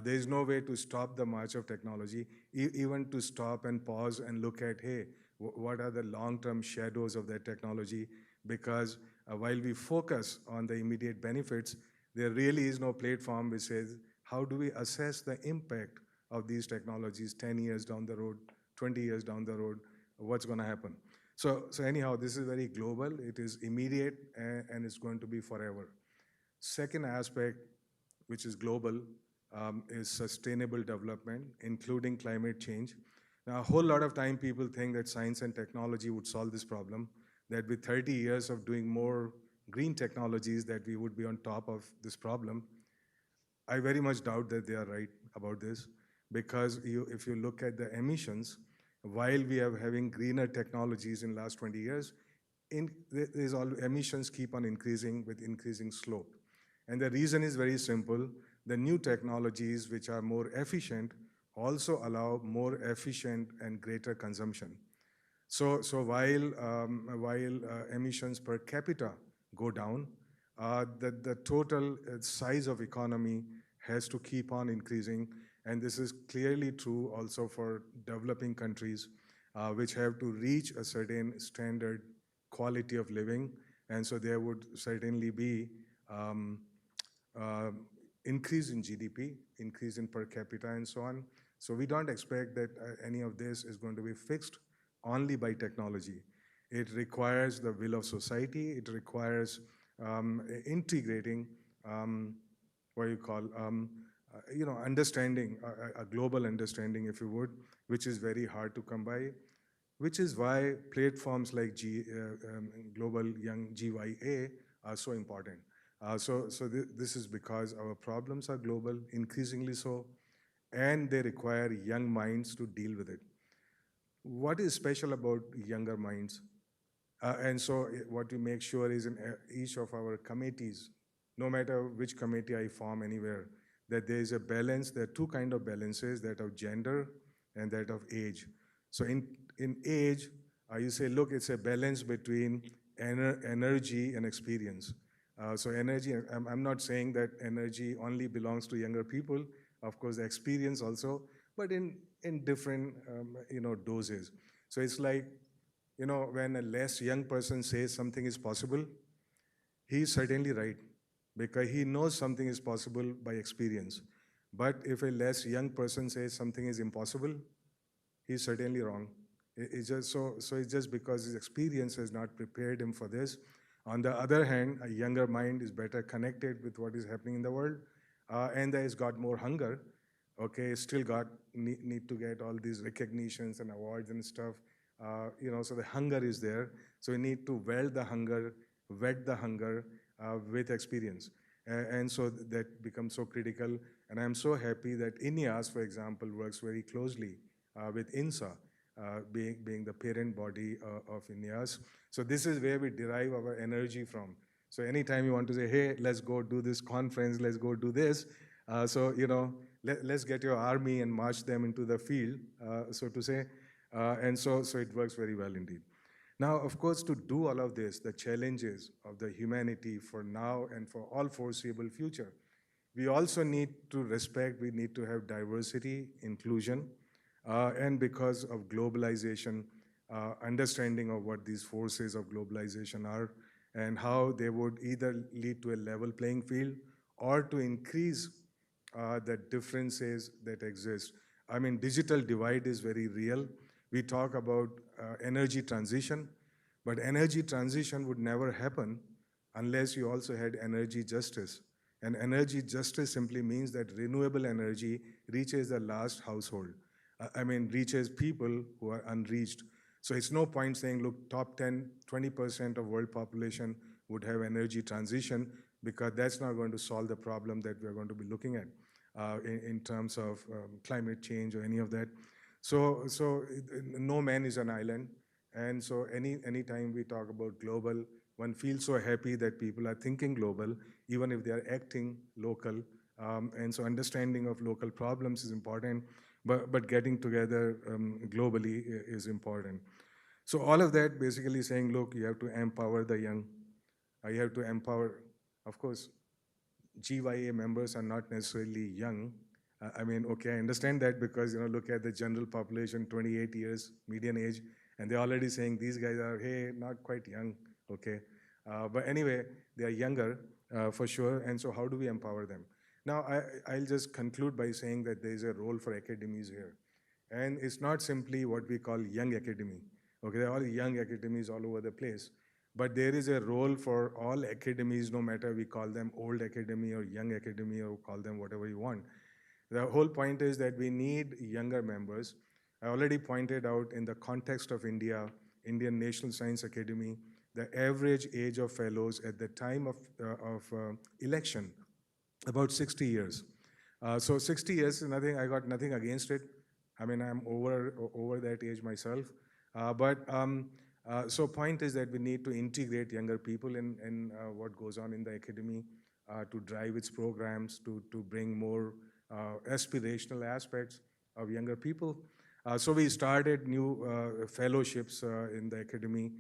Speaker 6: There is no way to stop the march of technology, even to stop and pause and look at, hey, what are the long-term shadows of that technology? Because while we focus on the immediate benefits, there really is no platform which says, how do we assess the impact of these technologies 10 years down the road, 20 years down the road, what's going to happen? So anyhow, this is very global, it is immediate, and it's going to be forever. Second aspect, which is global, is sustainable development, including climate change. Now, a whole lot of time people think that science and technology would solve this problem, that with 30 years of doing more green technologies that we would be on top of this problem. I very much doubt that they are right about this, because if you look at the emissions, while we are having greener technologies in the last 20 years, emissions keep on increasing with increasing slope. And the reason is very simple. The new technologies which are more efficient also allow more efficient and greater consumption. So while emissions per capita go down, the total size of economy has to keep on increasing. And this is clearly true also for developing countries, which have to reach a certain standard quality of living. And so there would certainly be increase in GDP, increase in per capita, and so on. So we don't expect that any of this is going to be fixed only by technology. It requires the will of society. It requires integrating understanding, a global understanding, if you would, which is very hard to come by, which is why platforms like Global Young GYA are so important. This is because our problems are global, increasingly so, and they require young minds to deal with it. What is special about younger minds? And so what we make sure is in each of our committees, no matter which committee I form anywhere, that there is a balance. There are two kinds of balances, that of gender and that of age. So in age, you say, look, it's a balance between energy and experience. So energy, I'm not saying that energy only belongs to younger people, of course, the experience also, but in different doses. So it's like, when a less young person says something is possible, he's certainly right, because he knows something is possible by experience. But if a less young person says something is impossible, he's certainly wrong. It's just it's just because his experience has not prepared him for this. On the other hand, a younger mind is better connected with what is happening in the world, and has got more hunger. Okay, still need to get all these recognitions and awards and stuff. So the hunger is there. So we need to wed the hunger with experience. And so that becomes so critical. And I'm so happy that INEAS, for example, works very closely with INSA, being the parent body of INEAS. So this is where we derive our energy from. So anytime you want to say, hey, let's go do this conference, let's go do this. Let's get your army and march them into the field, so to say. And so it works very well indeed. Now, of course, to do all of this, the challenges of the humanity for now and for all foreseeable future, we also need to respect, we need to have diversity, inclusion, and because of globalization, understanding of what these forces of globalization are and how they would either lead to a level playing field or to increase the differences that exist. I mean, digital divide is very real. We talk about energy transition, but energy transition would never happen unless you also had energy justice. And energy justice simply means that renewable energy reaches the last household. Reaches people who are unreached. So it's no point saying, look, top 10, 20% of world population would have energy transition, because that's not going to solve the problem that we're going to be looking at in terms of climate change or any of that. So no man is an island. And so anytime we talk about global, One feels so happy that people are thinking global, even if they are acting local. And so understanding of local problems is important, but getting together globally is important. So all of that basically saying, look, you have to empower the young. You have to empower, of course, GYA members are not necessarily young. I mean, okay, I understand that because, look at the general population, 28 years, median age, and they're already saying these guys are, hey, not quite young, okay? But anyway, they are younger for sure, and so how do we empower them? Now, I'll just conclude by saying that there's a role for academies here. And it's not simply what we call young academy. Okay, there are all young academies all over the place. But there is a role for all academies, no matter we call them old academy or young academy or call them whatever you want. The whole point is that we need younger members. I already pointed out in the context of India, Indian National Science Academy, the average age of fellows at the time of election, about 60 years. So 60 years is nothing, I got nothing against it. I mean, I'm over that age myself. So point is that we need to integrate younger people in what goes on in the academy to drive its programs, to bring more aspirational aspects of younger people. So we started new fellowships in the academy.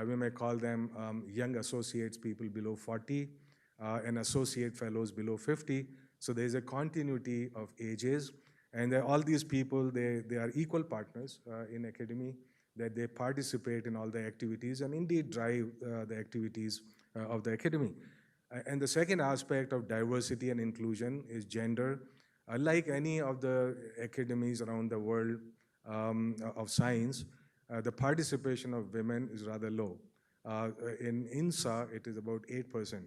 Speaker 6: We may call them young associates, people below 40, and associate fellows below 50. So there's a continuity of ages. And all these people, they are equal partners in academy, that they participate in all the activities and indeed drive the activities of the academy. And the second aspect of diversity and inclusion is gender. Like any of the academies around the world of science, the participation of women is rather low. In INSA, it is about 8%.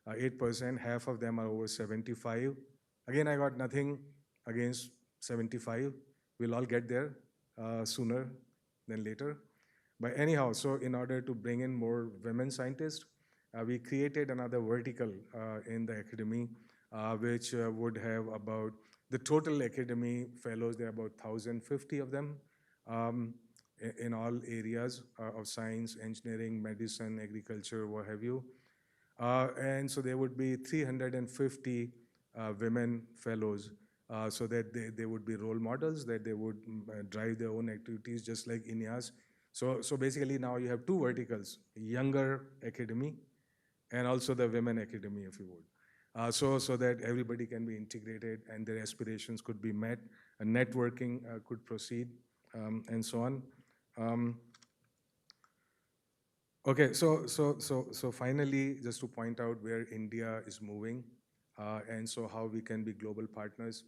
Speaker 6: 8%, half of them are over 75. Again, I got nothing against 75. We'll all get there sooner than later. But anyhow, so in order to bring in more women scientists, we created another vertical in the academy, which would have about the total academy fellows, there are about 1,050 of them in all areas of science, engineering, medicine, agriculture, what have you. And so there would be 350 women fellows so that they would be role models, that they would drive their own activities just like INEAS. So basically now you have two verticals, younger academy and also the women academy, if you would. So that everybody can be integrated and their aspirations could be met, and networking could proceed, and so on. Okay, so finally, just to point out where India is moving, and so how we can be global partners.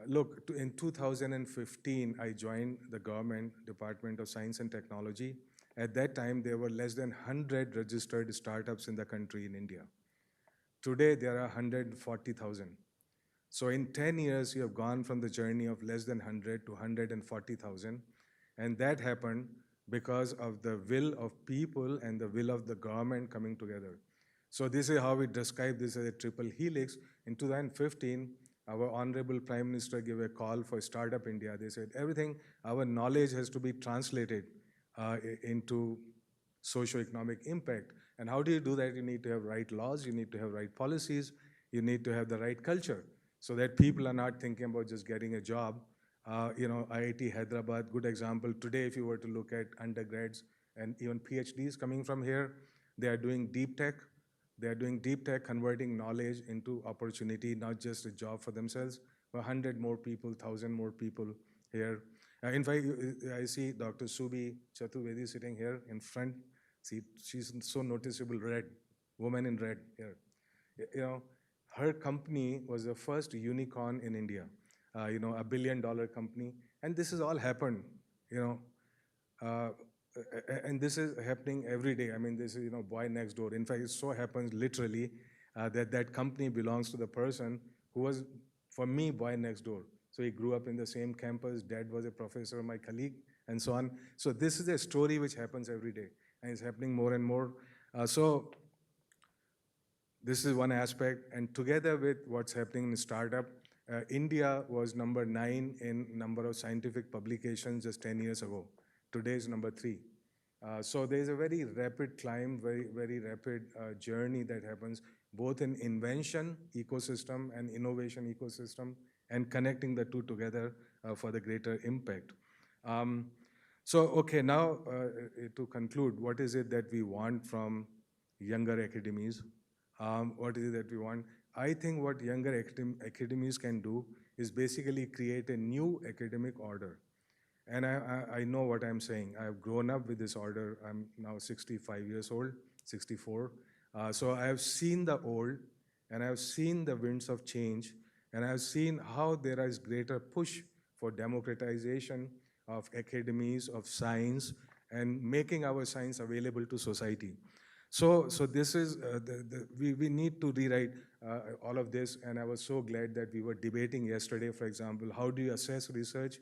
Speaker 6: Look, in 2015, I joined the government Department of Science and Technology. At that time, there were less than 100 registered startups in the country in India. Today, there are 140,000. So in 10 years, you have gone from the journey of less than 100 to 140,000. And that happened because of the will of people and the will of the government coming together. So this is how we describe this as a triple helix. In 2015, our Honorable Prime Minister gave a call for Startup India. They said, everything, our knowledge has to be translated into socio-economic impact. And how do you do that? You need to have right laws, you need to have right policies, you need to have the right culture, so that people are not thinking about just getting a job. IIT Hyderabad, good example. Today, if you were to look at undergrads and even PhDs coming from here, they are doing deep tech. They are doing deep tech, converting knowledge into opportunity, not just a job for themselves, but 100 more people, 1,000 more people here. In fact, I see Dr. Subi Chaturvedi sitting here in front. See, she's so noticeable, red, woman in red here. Her company was the first unicorn in India, $1 billion company. And this has all happened, and this is happening every day. I mean, this is, boy next door. In fact, it so happens literally that company belongs to the person who was, for me, boy next door. So he grew up in the same campus. Dad was a professor, my colleague, and so on. So this is a story which happens every day, and it's happening more and more. So this is one aspect. And together with what's happening in startup, India was number 9 in number of scientific publications just 10 years ago. Today is number 3. So there's a very rapid climb, very rapid journey that happens both in invention ecosystem and innovation ecosystem, and connecting the two together for the greater impact. So, okay, now to conclude, what is it that we want from younger academies? What is it that we want? I think what younger academies can do is basically create a new academic order. And I know what I'm saying. I've grown up with this order. I'm now 65 years old, 64. So I have seen the old, and I've seen the winds of change, and I've seen how there is greater push for democratization of academies, of science, and making our science available to society. So this is, we need to rewrite all of this, and I was so glad that we were debating yesterday, for example, how do you assess research?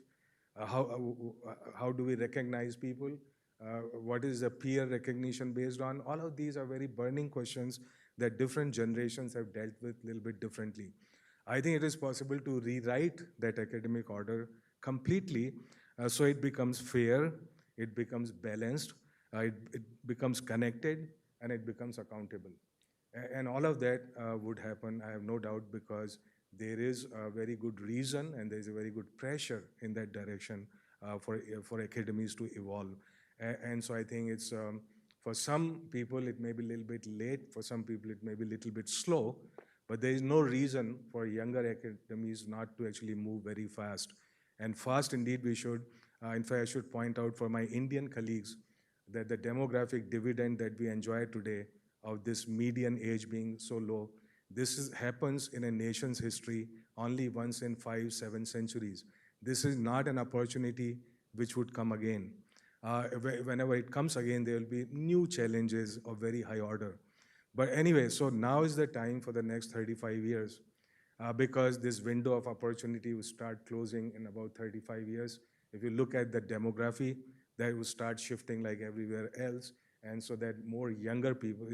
Speaker 6: How do we recognize people? What is the peer recognition based on? All of these are very burning questions that different generations have dealt with a little bit differently. I think it is possible to rewrite that academic order completely so it becomes fair, it becomes balanced, it becomes connected, and it becomes accountable. And all of that would happen, I have no doubt, because there is a very good reason and there is a very good pressure in that direction for academies to evolve. And so I think it's, for some people, it may be a little bit late. For some people, it may be a little bit slow. But there is no reason for younger academies not to actually move very fast. And fast, indeed, we should. In fact, I should point out for my Indian colleagues that the demographic dividend that we enjoy today of this median age being so low, happens in a nation's history only once in 5-7 centuries. This is not an opportunity which would come again. Whenever it comes again, there will be new challenges of very high order. But anyway, so now is the time for the next 35 years because this window of opportunity will start closing in about 35 years. If you look at the demography, that will start shifting like everywhere else. And so that more younger people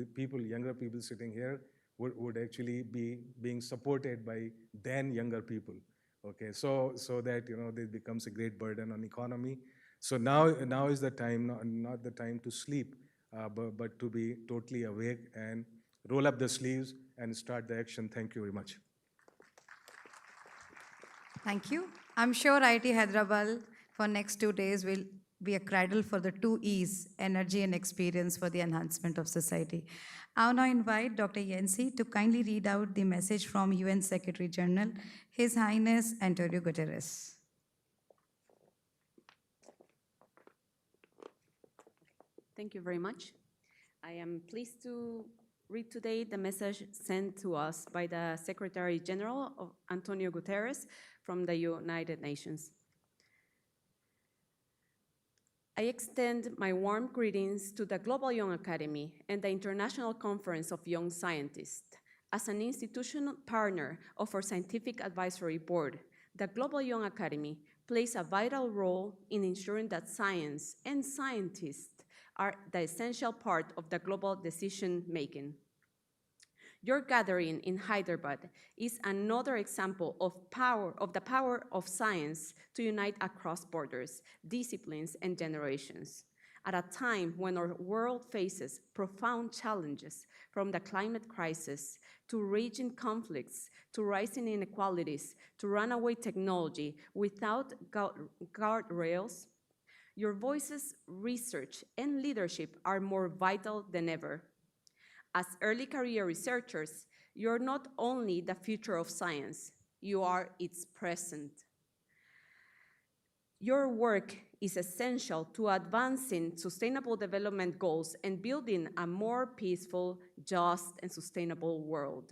Speaker 6: sitting here would actually be being supported by then younger people. Okay, so that, you know, this becomes a great burden on economy. So now is the time, not the time to sleep, but to be totally awake and roll up the sleeves and start the action. Thank you very much.
Speaker 1: Thank you. I'm sure IIT Hyderabad for next 2 days will be a cradle for the 2 E's, energy and experience for the enhancement of society. I'll now invite Dr. Yancy to kindly read out the message from UN Secretary General, His Highness Antonio Guterres.
Speaker 3: Thank you very much. I am pleased to read today the message sent to us by the Secretary General of Antonio Guterres from the United Nations. I extend my warm greetings to the Global Young Academy and the International Conference of Young Scientists. As an institutional partner of our Scientific Advisory Board, the Global Young Academy plays a vital role in ensuring that science and scientists are the essential part of the global decision-making. Your gathering in Hyderabad is another example of the power of science to unite across borders, disciplines, and generations. At a time when our world faces profound challenges, from the climate crisis to raging conflicts, to rising inequalities, to runaway technology without guardrails, your voices, research, and leadership are more vital than ever. As early career researchers, you're not only the future of science, you are its present. Your work is essential to advancing sustainable development goals and building a more peaceful, just, and sustainable world.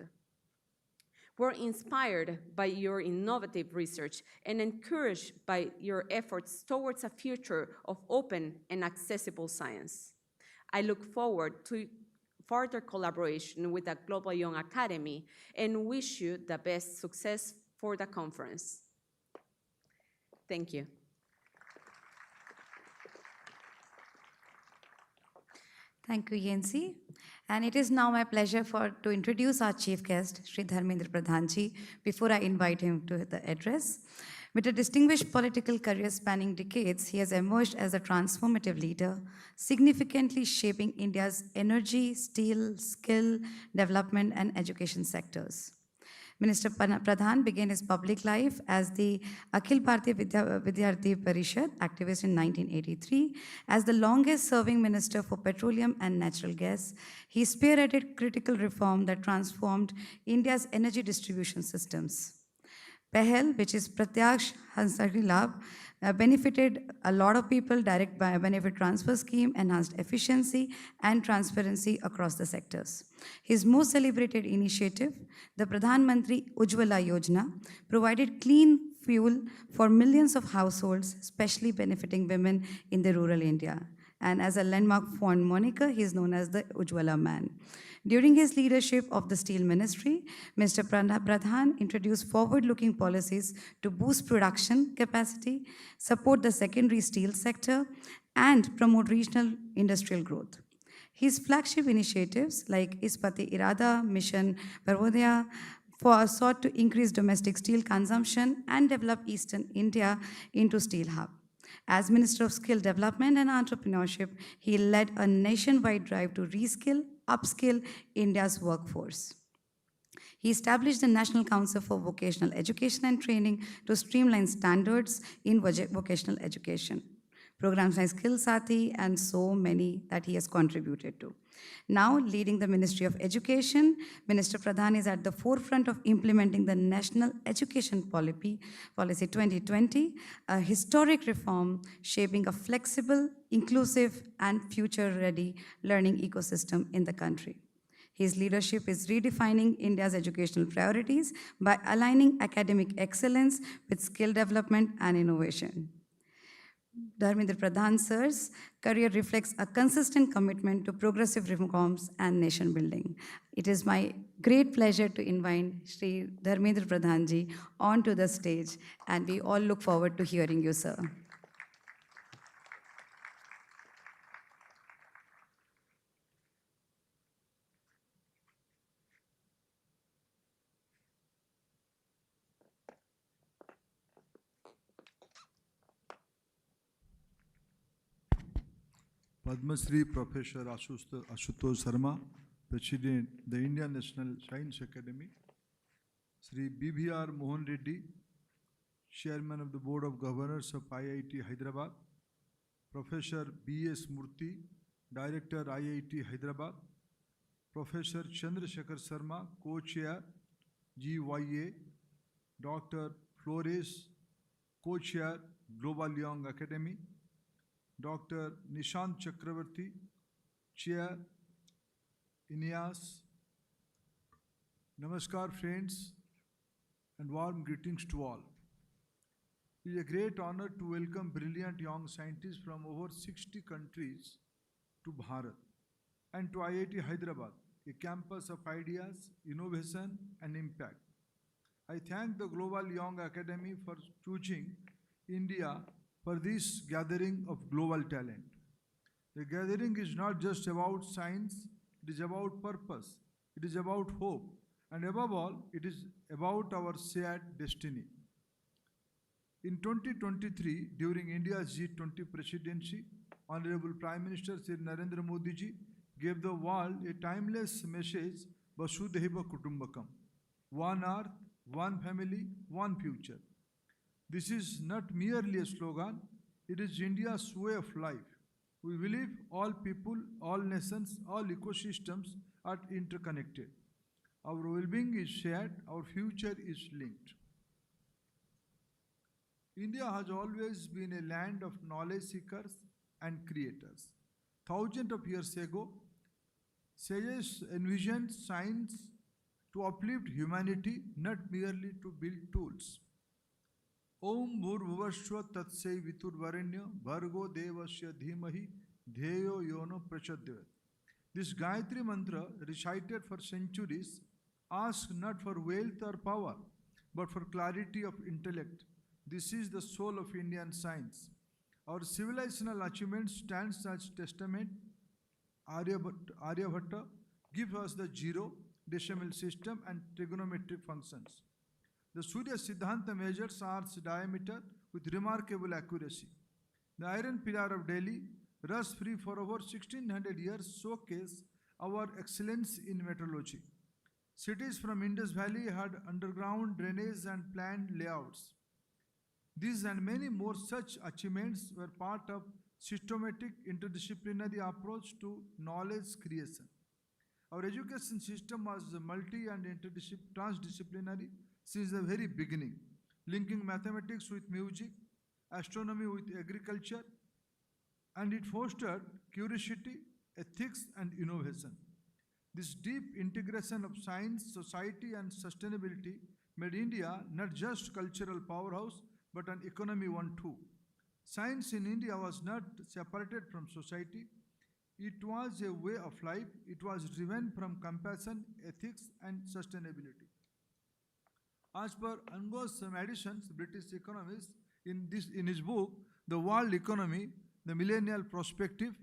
Speaker 3: We're inspired by your innovative research and encouraged by your efforts towards a future of open and accessible science. I look forward to further collaboration with the Global Young Academy and wish you the best success for the conference. Thank you.
Speaker 1: Thank you, Yancy. And it is now my pleasure to introduce our chief guest, Sri Dharmendra Pradhanji, before I invite him to the address. With a distinguished political career spanning decades, he has emerged as a transformative leader, significantly shaping India's energy, steel, skill, development, and education sectors. Minister Pradhan began his public life as the Akhil Bharatiya Vidyarthi Parishad activist in 1983. As the longest serving minister for petroleum and natural gas, he spearheaded critical reform that transformed India's energy distribution systems. Pehel, which is Pratyaksh Hansari Labh, benefited a lot of people. Direct benefit transfer scheme enhanced efficiency and transparency across the sectors. His most celebrated initiative, the Pradhan Mantri Ujjwala Yojana, provided clean fuel for millions of households, especially benefiting women in the rural India. And as a landmark fond moniker, he is known as the Ujjwala Man. During his leadership of the Steel Ministry, Mr. Pradhan introduced forward-looking policies to boost production capacity, support the secondary steel sector, and promote regional industrial growth. His flagship initiatives like Ispati Irada, Mission Parvodaya, sought to increase domestic steel consumption and develop Eastern India into steel hub. As Minister of Skill Development and Entrepreneurship, he led a nationwide drive to reskill, upskill India's workforce. He established the National Council for Vocational Education and Training to streamline standards in vocational education. Programs like Skill Sati and so many that he has contributed to. Now, leading the Ministry of Education, Minister Pradhan is at the forefront of implementing the National Education Policy 2020, a historic reform shaping a flexible, inclusive, and future-ready learning ecosystem in the country. His leadership is redefining India's educational priorities by aligning academic excellence with skill development and innovation. Dharmendra Pradhan sir's career reflects a consistent commitment to progressive reforms and nation building. It is my great pleasure to invite Sri Dharmendra Pradhan ji onto the stage, and we all look forward to hearing you, sir.
Speaker 7: Padma Shri Professor Ashutosh Sharma, President, the Indian National Science Academy, Shri B.V.R. Mohan Reddy, Chairman of the Board of Governors of IIT Hyderabad, Professor B.S. Murthy, Director IIT Hyderabad, Professor Chandrasekhar Sharma, Co-Chair, GYA, Dr. Flores, Co-Chair, Global Young Academy, Dr. Nishant Chakravarti, Chair, INEAS. Namaskar friends and warm greetings to all. It is a great honor to welcome brilliant young scientists from over 60 countries to Bharat and to IIT Hyderabad, a campus of ideas, innovation and impact. I thank the Global Young Academy for choosing India for this gathering of global talent. The gathering is not just about science, it is about purpose, it is about hope, and above all, it is about our shared destiny. In 2023, during India's G20 presidency, Honorable Prime Minister Shri Narendra Modi ji gave the world a timeless message, Vasudhaiva Kutumbakam, one earth, one family, one future. This is not merely a slogan, it is India's way of life. We believe all people, all nations, all ecosystems are interconnected. Our well-being is shared, our future is linked. India has always been a land of knowledge seekers and creators. Thousands of years ago, sages envisioned science to uplift humanity, not merely to build tools. Om Bhurvuvasva Tatsai Viturvaranya Bhargo Devasya Dhimahi Dheyo Yono Prachodayat. This Gayatri mantra, recited for centuries, asks not for wealth or power, but for clarity of intellect. This is the soul of Indian science. Our civilizational achievement stands as testament. Aryabhatta gives us the zero, decimal system and trigonometric functions. The Surya Siddhanta measures Earth's diameter with remarkable accuracy. The Iron Pillar of Delhi, rust-free for over 1600 years, showcase our excellence in metallurgy. Cities from Indus Valley had underground drainage and planned layouts. These and many more such achievements were part of systematic interdisciplinary approach to knowledge creation. Our education system was multi and transdisciplinary since the very beginning, linking mathematics with music, astronomy with agriculture, and it fostered curiosity, ethics, and innovation. This deep integration of science, society, and sustainability made India not just cultural powerhouse, but an economy one too. Science in India was not separated from society. It was a way of life. It was driven from compassion, ethics, and sustainability. As per Angus Madison's British economist, in his book, The World Economy, The Millennial Perspective,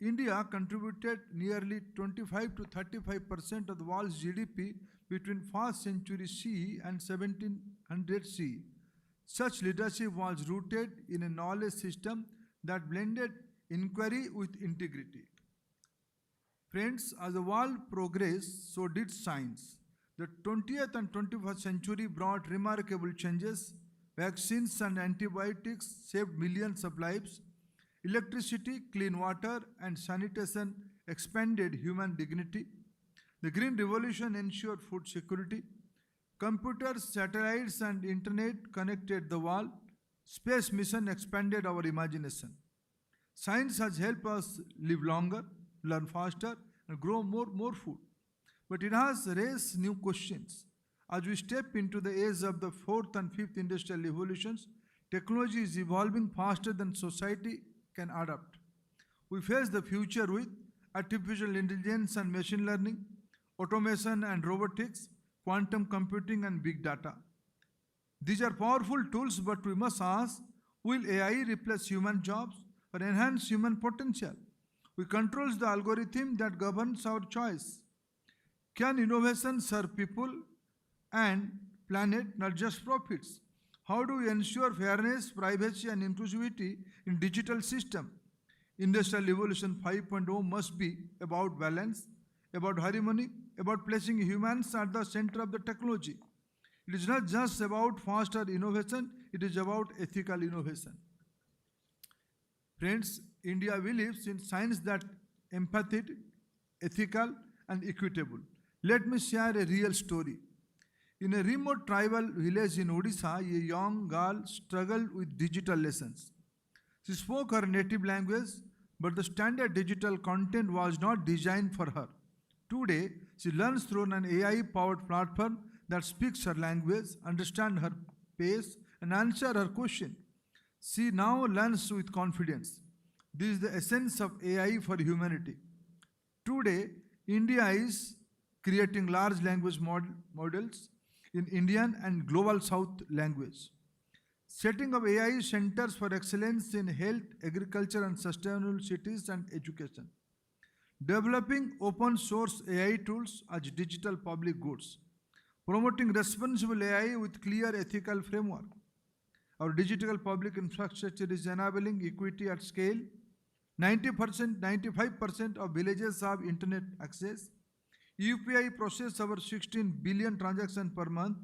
Speaker 7: India contributed nearly 25 to 35% of the world's GDP between 1st century CE and 1700 CE. Such leadership was rooted in a knowledge system that blended inquiry with integrity. Friends, as the world progressed, so did science. The 20th and 21st century brought remarkable changes. Vaccines and antibiotics saved millions of lives. Electricity, clean water, and sanitation expanded human dignity. The Green Revolution ensured food security. Computers, satellites, and internet connected the world. Space mission expanded our imagination. Science has helped us live longer, learn faster, and grow more food. But it has raised new questions. As we step into the age of the 4th and 5th industrial revolutions, technology is evolving faster than society can adapt. We face the future with artificial intelligence and machine learning, automation and robotics, quantum computing and big data. These are powerful tools, but we must ask, will AI replace human jobs or enhance human potential? We control the algorithm that governs our choice. Can innovation serve people and planet, not just profits? How do we ensure fairness, privacy, and inclusivity in digital system? Industrial Revolution 5.0 must be about balance, about harmony, about placing humans at the center of the technology. It is not just about faster innovation, it is about ethical innovation. Friends, India believes in science that empathetic, ethical, and equitable. Let me share a real story. In a remote tribal village in Odisha, a young girl struggled with digital lessons. She spoke her native language, but the standard digital content was not designed for her. Today, she learns through an AI-powered platform that speaks her language, understands her pace, and answers her question. She now learns with confidence. This is the essence of AI for humanity. Today, India is creating large language models in Indian and Global South language. Setting up AI centers for excellence in health, agriculture, and sustainable cities and education. Developing open source AI tools as digital public goods. Promoting responsible AI with clear ethical framework. Our digital public infrastructure is enabling equity at scale. 95% of villages have internet access. UPI process over 16 billion transactions per month.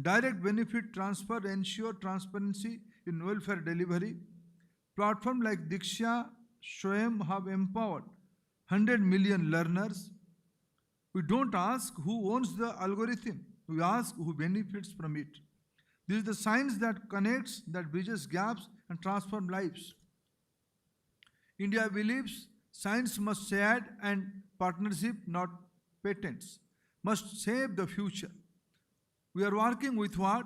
Speaker 7: Direct benefit transfer ensure transparency in welfare delivery. Platforms like Diksha, Swayam have empowered 100 million learners. We don't ask who owns the algorithm, we ask who benefits from it. This is the science that connects, that bridges gaps and transforms lives. India believes science must share and partnership, not patents, must save the future. We are working with what?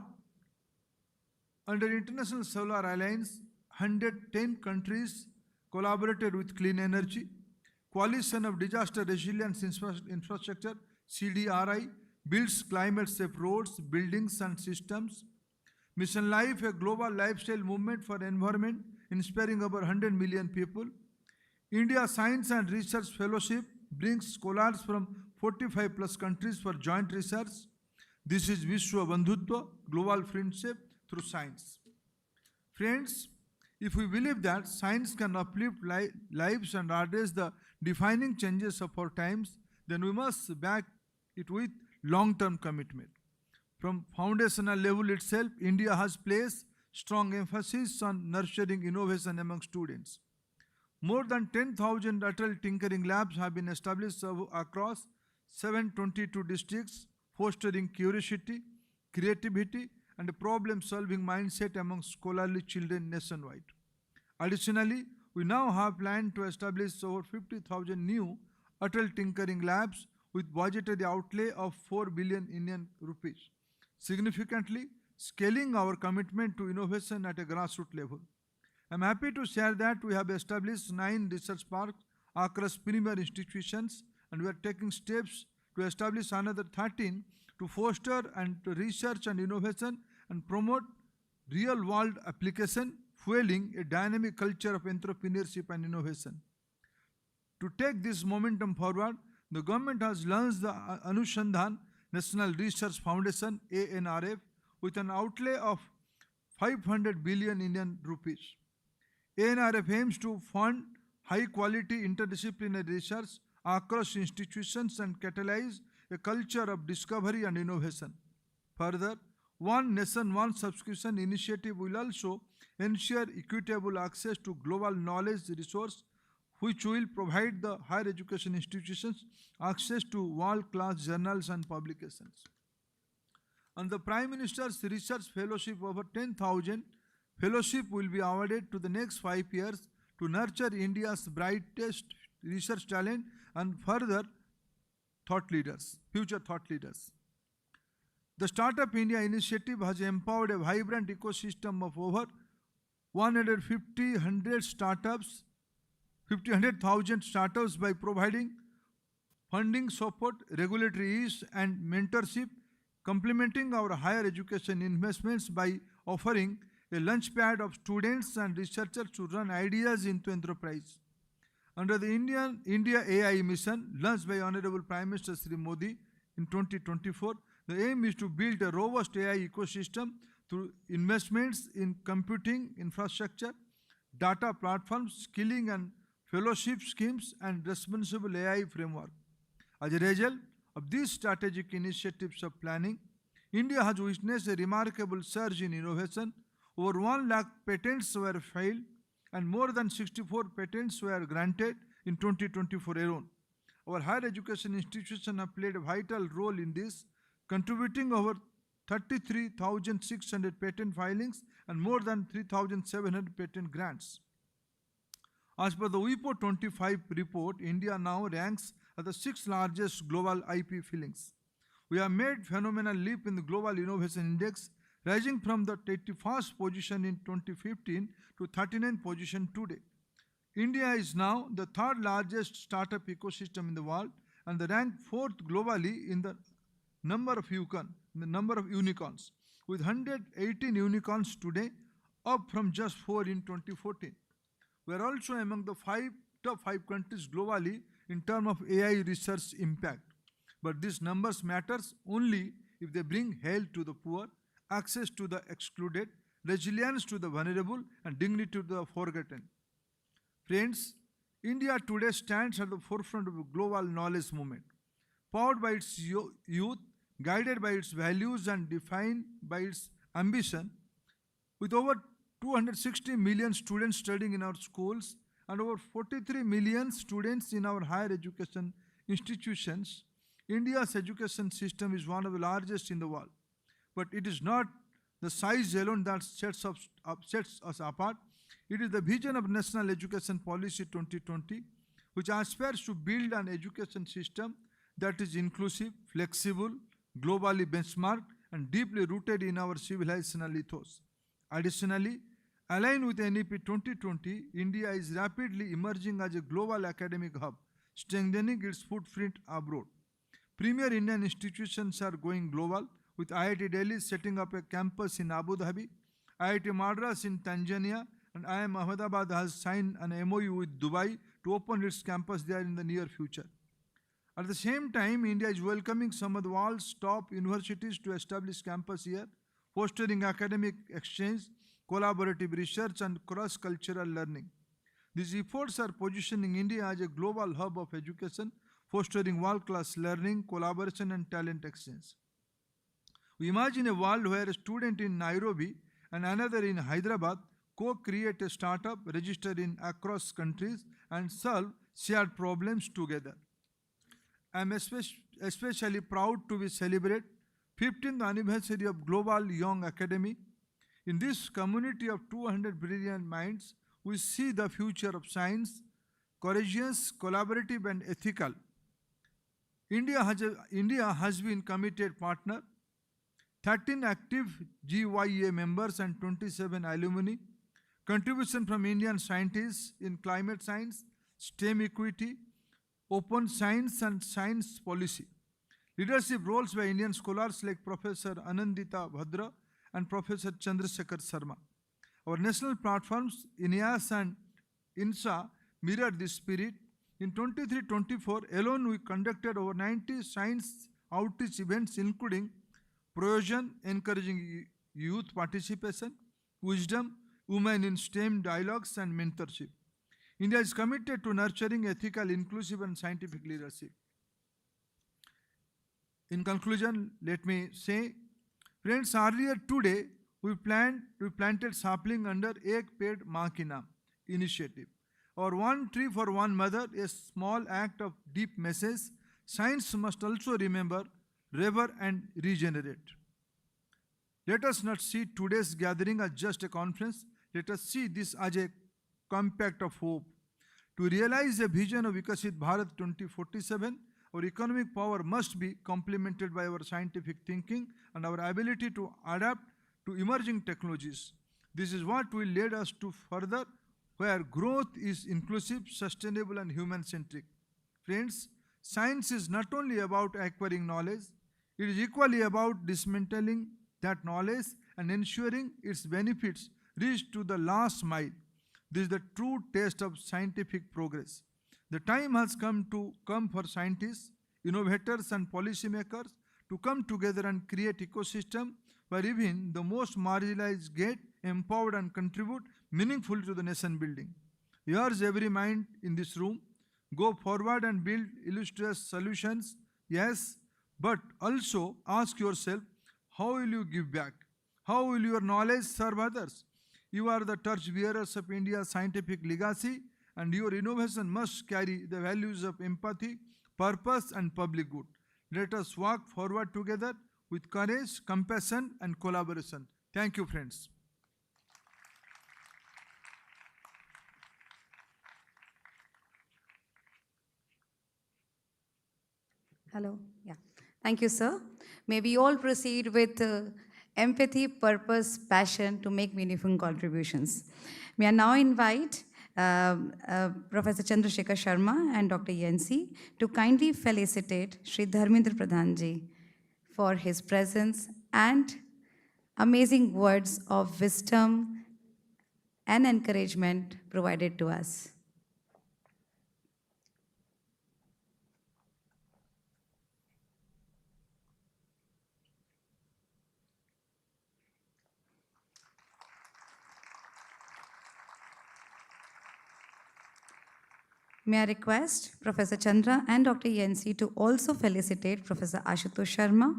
Speaker 7: Under International Solar Alliance, 110 countries collaborated with clean energy. Coalition of Disaster Resilience Infrastructure, CDRI, builds climate-safe roads, buildings, and systems. Mission Life, a global lifestyle movement for environment, inspiring over 100 million people. India Science and Research Fellowship brings scholars from 45 plus countries for joint research. This is Vishwa Bandhutva, global friendship through science. Friends, if we believe that science can uplift lives and address the defining changes of our times, then we must back it with long-term commitment. From foundational level itself, India has placed strong emphasis on nurturing innovation among students. More than 10,000 Atal tinkering labs have been established across 722 districts, fostering curiosity, creativity, and a problem-solving mindset among scholarly children nationwide. Additionally, we now have planned to establish over 50,000 new Atal tinkering labs with budgetary outlay of 4 billion Indian rupees, significantly scaling our commitment to innovation at a grassroots level. I'm happy to share that we have established 9 research parks across premier institutions, and we are taking steps to establish another 13 to foster and to research and innovation and promote real-world application, fueling a dynamic culture of entrepreneurship and innovation. To take this momentum forward, the government has launched the Anushandhan National Research Foundation (ANRF) with an outlay of 500 billion Indian rupees. ANRF aims to fund high-quality interdisciplinary research across institutions and catalyze a culture of discovery and innovation. Further, One Nation, One Subscription initiative will also ensure equitable access to global knowledge resource, which will provide the higher education institutions access to world-class journals and publications. And the Prime Minister's Research Fellowship, over 10,000 fellowship will be awarded to the next 5 years to nurture India's brightest research talent and further future thought leaders. The Startup India initiative has empowered a vibrant ecosystem of over 100,000 startups by providing funding support, regulatory ease, and mentorship, complementing our higher education investments by offering a launchpad of students and researchers to run ideas into enterprise. Under the India AI mission launched by Honorable Prime Minister Shri Modi in 2024, the aim is to build a robust AI ecosystem through investments in computing infrastructure, data platforms, skilling and fellowship schemes, and responsible AI framework. As a result of these strategic initiatives of planning, India has witnessed a remarkable surge in innovation. Over 1 lakh patents were filed and more than 64 patents were granted in 2024 alone. Our higher education institutions have played a vital role in this, contributing over 33,600 patent filings and more than 3,700 patent grants. As per the WIPO 25 report, India now ranks as the 6th largest global IP filings. We have made phenomenal leap in the Global Innovation Index, rising from the 81st position in 2015 to 39th position today. India is now the 3rd largest startup ecosystem in the world and the rank 4th globally in the number of unicorns, with 118 unicorns today, up from just 4 in 2014. We are also among the top 5 countries globally in terms of AI research impact. But these numbers matters only if they bring health to the poor, access to the excluded, resilience to the vulnerable, and dignity to the forgotten. Friends, India today stands at the forefront of a global knowledge movement. Powered by its youth, guided by its values, and defined by its ambition, with over 260 million students studying in our schools and over 43 million students in our higher education institutions, India's education system is one of the largest in the world. But it is not the size alone that sets us apart. It is the vision of National Education Policy 2020, which aspires to build an education system that is inclusive, flexible, globally benchmarked, and deeply rooted in our civilizational ethos. Additionally, aligned with NEP 2020, India is rapidly emerging as a global academic hub, strengthening its footprint abroad. Premier Indian institutions are going global, with IIT Delhi setting up a campus in Abu Dhabi, IIT Madras in Tanzania, and IIM Ahmedabad has signed an MOU with Dubai to open its campus there in the near future. At the same time, India is welcoming some of the world's top universities to establish campus here, fostering academic exchange, collaborative research, and cross-cultural learning. These efforts are positioning India as a global hub of education, fostering world-class learning, collaboration, and talent exchange. We imagine a world where a student in Nairobi and another in Hyderabad co-create a startup, register in across countries, and solve shared problems together. I am especially proud to be celebrate 15th anniversary of Global Young Academy. In this community of 200 brilliant minds, we see the future of science, courageous, collaborative, and ethical. India has been committed partner, 13 active GYA members and 27 alumni, contribution from Indian scientists in climate science, STEM equity, open science and science policy. Leadership roles by Indian scholars like Professor Anandita Bhadra and Professor Chandrasekhar Sharma. Our national platforms, INEAS and INSA, mirror this spirit. In 23-24 alone, we conducted over 90 science outreach events, including Proyojan, encouraging youth participation, Wisdom, Women in STEM dialogues, and mentorship. India is committed to nurturing ethical, inclusive, and scientific leadership. In conclusion, let me say, friends, earlier today, we planted sapling under Ek Ped Maa Ki Naam initiative. Or one tree for one mother, a small act of deep message. Science must also remember, rever, and regenerate. Let us not see today's gathering as just a conference. Let us see this as a compact of hope. To realize a vision of Vikasit Bharat 2047, our economic power must be complemented by our scientific thinking and our ability to adapt to emerging technologies. This is what will lead us to further where growth is inclusive, sustainable, and human-centric. Friends, science is not only about acquiring knowledge, it is equally about dismantling that knowledge and ensuring its benefits reach to the last mile. This is the true test of scientific progress. The time has come for scientists, innovators, and policymakers to come together and create ecosystem where even the most marginalized get empowered and contribute meaningfully to the nation building. We urge every mind in this room, go forward and build illustrious solutions, yes, but also ask yourself, how will you give back? How will your knowledge serve others? You are the torchbearers of India's scientific legacy, and your innovation must carry the values of empathy, purpose, and public good. Let us walk forward together with courage, compassion, and collaboration. Thank you, friends.
Speaker 1: Hello. Yeah. Thank you, sir. May we all proceed with empathy, purpose, passion to make meaningful contributions. May I now invite Professor Chandrasekhar Sharma and Dr. Yancy to kindly felicitate Sri Dharmendra Pradhan ji for his presence and amazing words of wisdom and encouragement provided to us. May I request Professor Chandra and Dr. Yancy to also felicitate Professor Ashutosh Sharma.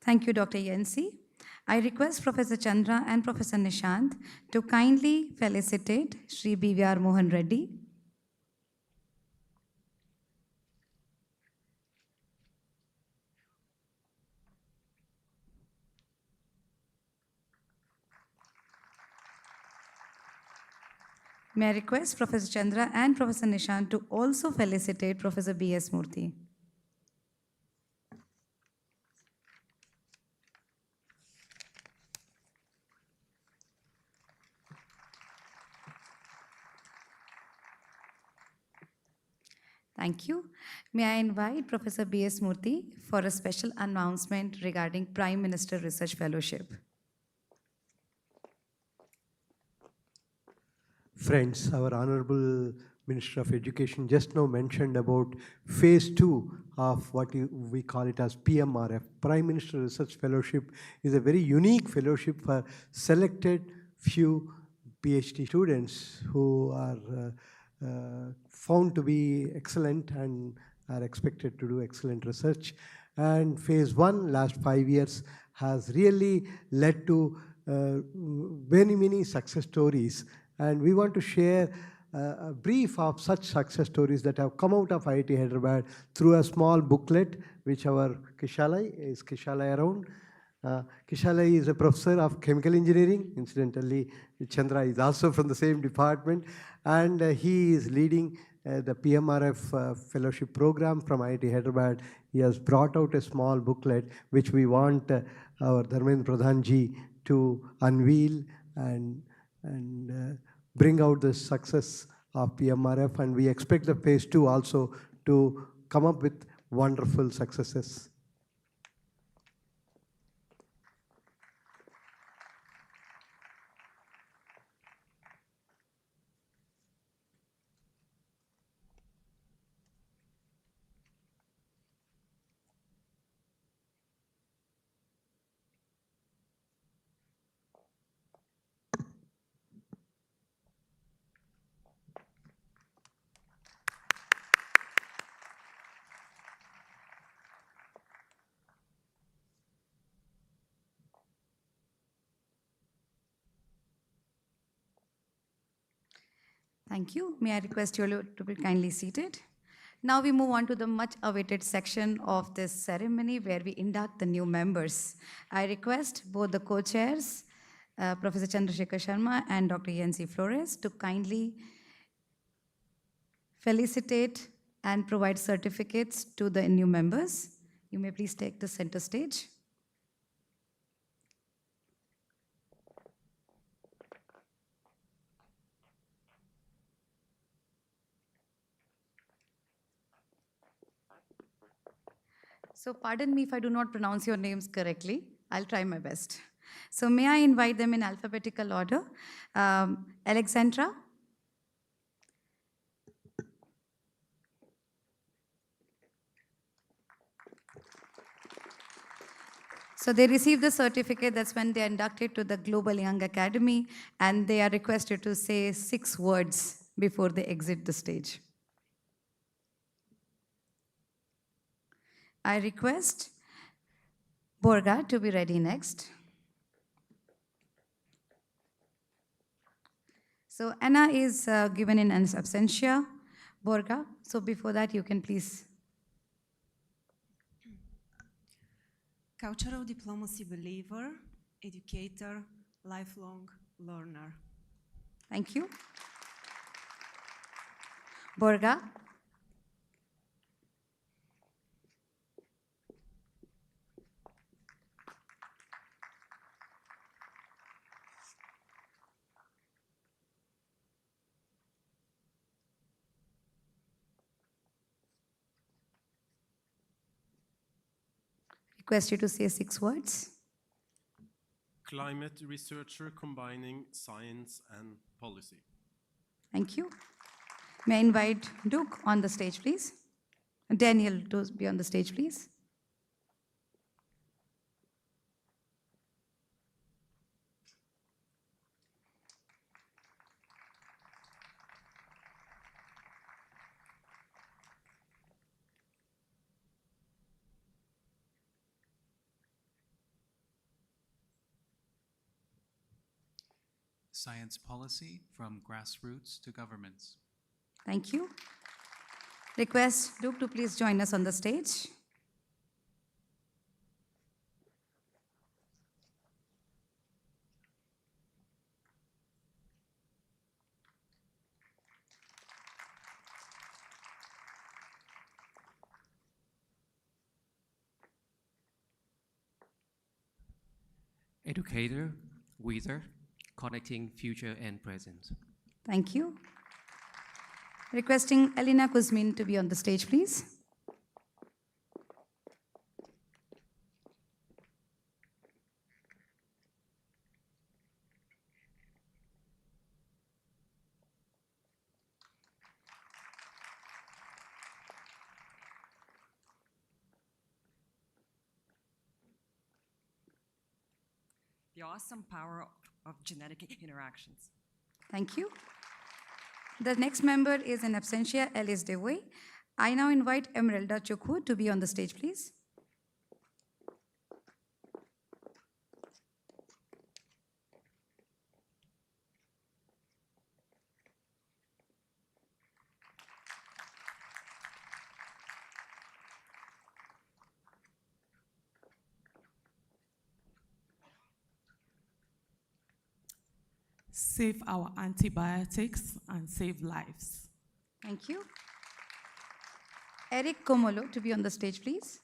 Speaker 1: Thank you, Dr. Yancy. I request Professor Chandra and Professor Nishant to kindly felicitate Sri BVR Mohan Reddy. May I request Professor Chandra and Professor Nishant to also felicitate Professor B.S. Murthy. Thank you. May I invite Professor B.S. Murthy for a special announcement regarding Prime Minister Research Fellowship.
Speaker 4: Friends, our Honorable Minister of Education just now mentioned about phase 2 of what we call it as PMRF. Prime Minister Research Fellowship is a very unique fellowship for selected few PhD students who are found to be excellent and are expected to do excellent research. And phase 1, last 5 years, has really led to many success stories. And we want to share a brief of such success stories that have come out of IIT Hyderabad through a small booklet, which our Kishalai around. Kishalai is a professor of chemical engineering. Incidentally, Chandra is also from the same department, and he is leading the PMRF fellowship program from IIT Hyderabad. He has brought out a small booklet which we want our Dharmendra Pradhan ji to unveil and bring out the success of PMRF, and we expect the phase 2 also to come up with wonderful successes.
Speaker 1: Thank you. May I request you all to be kindly seated? Now we move on to the much awaited section of this ceremony where we induct the new members. I request both the co-chairs, Professor Chandrasekhar Sharma and Dr. Yancy Flores, to kindly felicitate and provide certificates to the new members. You may please take the center stage. So pardon me if I do not pronounce your names correctly. I'll try my best. So may I invite them in alphabetical order? Alexandra. So they receive the certificate. That's when they're inducted to the Global Young Academy, and they are requested to say 6 words before they exit the stage. I request Borga to be ready next. So Anna is given in absentia. Borga, so before that you can please.
Speaker 8: Cultural diplomacy believer, educator, lifelong learner.
Speaker 1: Thank you. Borga. Request you to say 6 words.
Speaker 9: Climate researcher combining science and policy.
Speaker 1: Thank you. May I invite Duke on the stage, please? Daniel to be on the stage, please.
Speaker 10: Science policy from grassroots to governments.
Speaker 1: Thank you. Request Duke to please join us on the stage.
Speaker 10: Educator, Weather, connecting future and present.
Speaker 1: Thank you. Requesting Elena Kuzmin to be on the stage, please.
Speaker 11: The awesome power of genetic interactions.
Speaker 1: Thank you. The next member is in absentia, Alice DeWay. I now invite Emeralda Chukwu to be on the stage, please.
Speaker 12: Save our antibiotics and save lives.
Speaker 1: Thank you. Eric Komolo to be on the stage, please.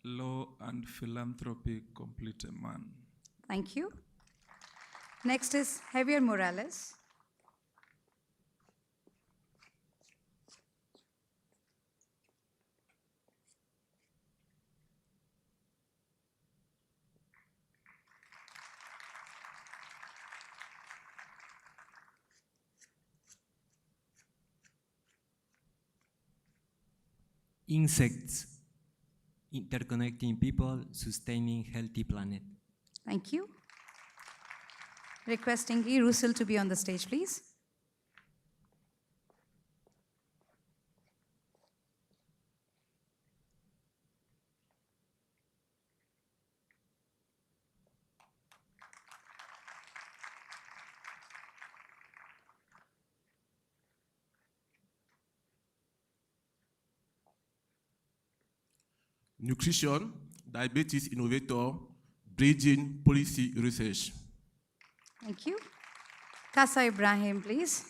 Speaker 13: Law and philanthropy complete a man.
Speaker 1: Thank you. Next is Javier Morales.
Speaker 14: Insects, interconnecting people, sustaining healthy planet.
Speaker 1: Thank you. Requesting E. Russell to be on the stage, please.
Speaker 9: Nutrition, diabetes innovator, bridging policy research.
Speaker 1: Thank you. Kasa Ibrahim, please.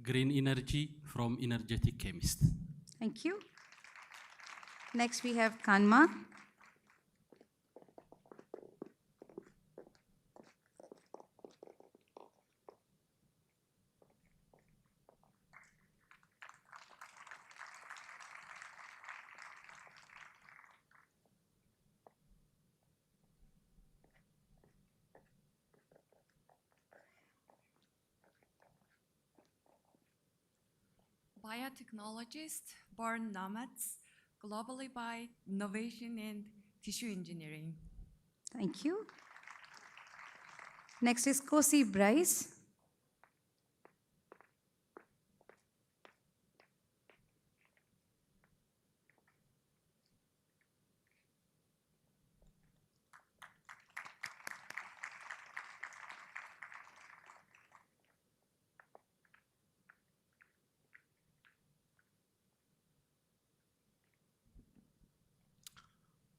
Speaker 15: Green energy from energetic chemist.
Speaker 1: Thank you. Next we have Kanma.
Speaker 8: Biotechnologists, born nomads, globally by innovation and tissue engineering.
Speaker 1: Thank you. Next is Kosi Bryce.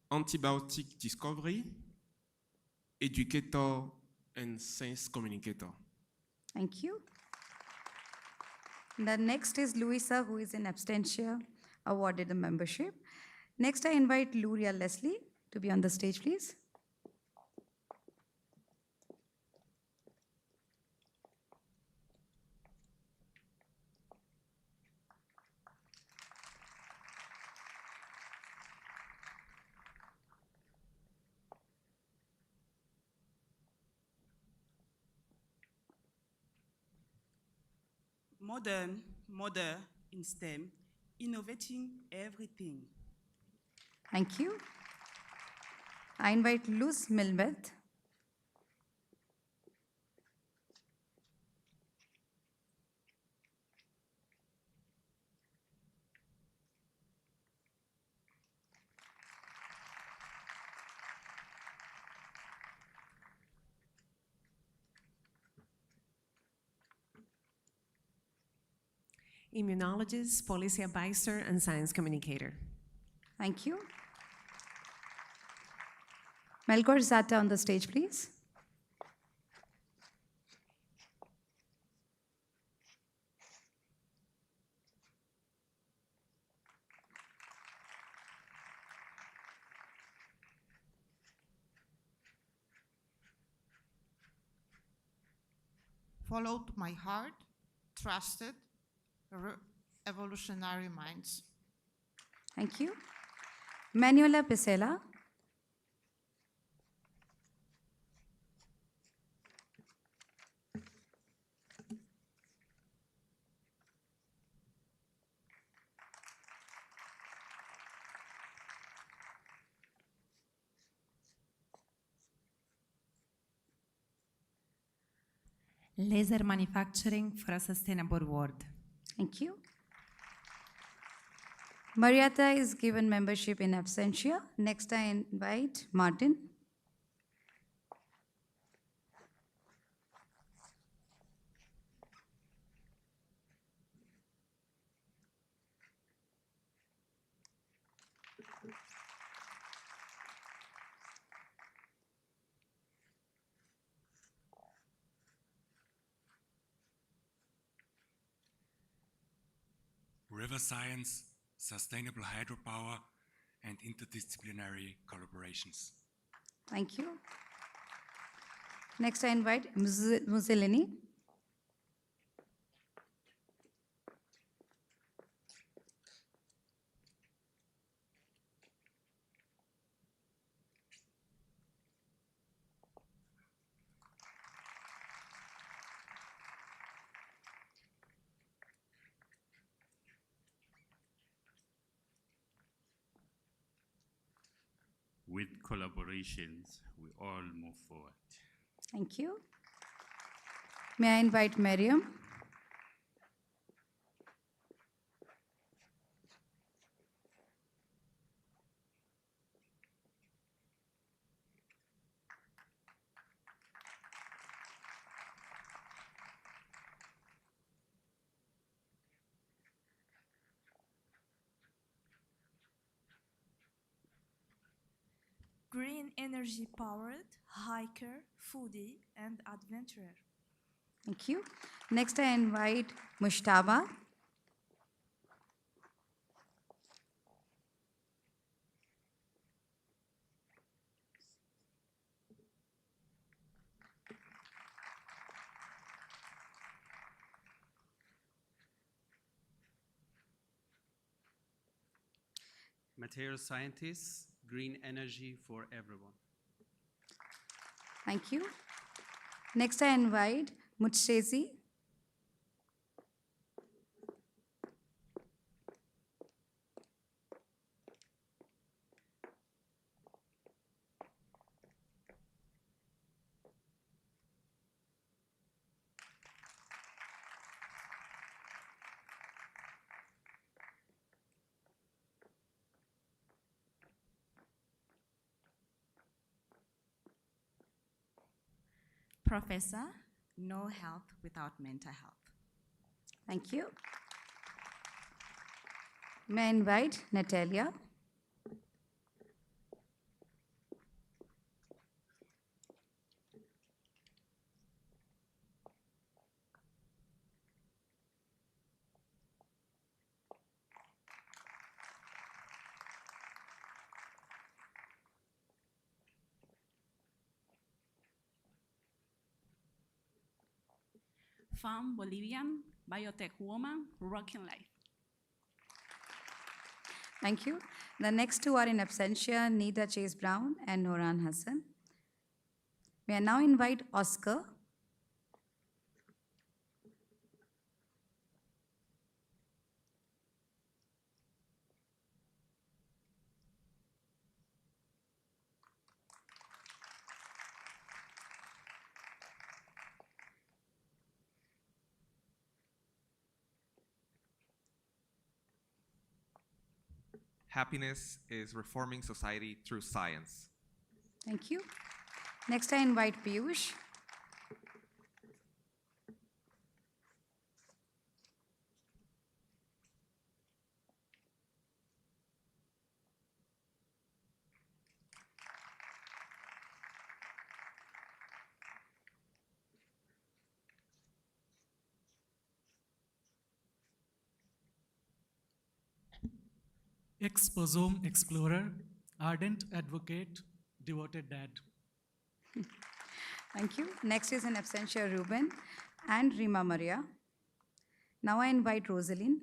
Speaker 9: Antibiotic discovery, educator, and science communicator.
Speaker 1: Thank you. The next is Louisa, who is in absentia, awarded the membership. Next, I invite Luria Leslie to be on the stage, please.
Speaker 16: Mother in STEM, innovating everything.
Speaker 1: Thank you. I invite Luz Milbeth.
Speaker 11: immunologist, policy advisor, and science communicator.
Speaker 1: Thank you. Melkor Zata on the stage, please.
Speaker 17: Followed my heart, trusted, evolutionary minds.
Speaker 1: Thank you. Manuela Pisela.
Speaker 18: Laser manufacturing for a sustainable world.
Speaker 1: Thank you. Marietta is given membership in absentia. Next, I invite Martin.
Speaker 19: River science, sustainable hydropower, and interdisciplinary collaborations.
Speaker 1: Thank you. Next, I invite Mussolini.
Speaker 20: With collaborations, we all move forward.
Speaker 1: Thank you. May I invite Miriam?
Speaker 21: Green energy powered, hiker, foodie, and adventurer.
Speaker 1: Thank you. Next, I invite Mushtaba.
Speaker 15: Material scientists, green energy for everyone.
Speaker 1: Thank you. Next, I invite Mutshezi.
Speaker 18: Professor, no health without mental health.
Speaker 1: Thank you. May I invite Natalia?
Speaker 22: Femme Bolivian, biotech woman, rocking life.
Speaker 1: Thank you. The next two are in absentia, Nida Chase Brown and Noran Hassan. May I now invite Oscar?
Speaker 23: Happiness is reforming society through science.
Speaker 1: Thank you. Next, I invite Piyush.
Speaker 2: ex-bosom explorer, ardent advocate, devoted dad.
Speaker 1: Thank you. Next is in absentia Ruben and Rima Maria. Now I invite Rosalind.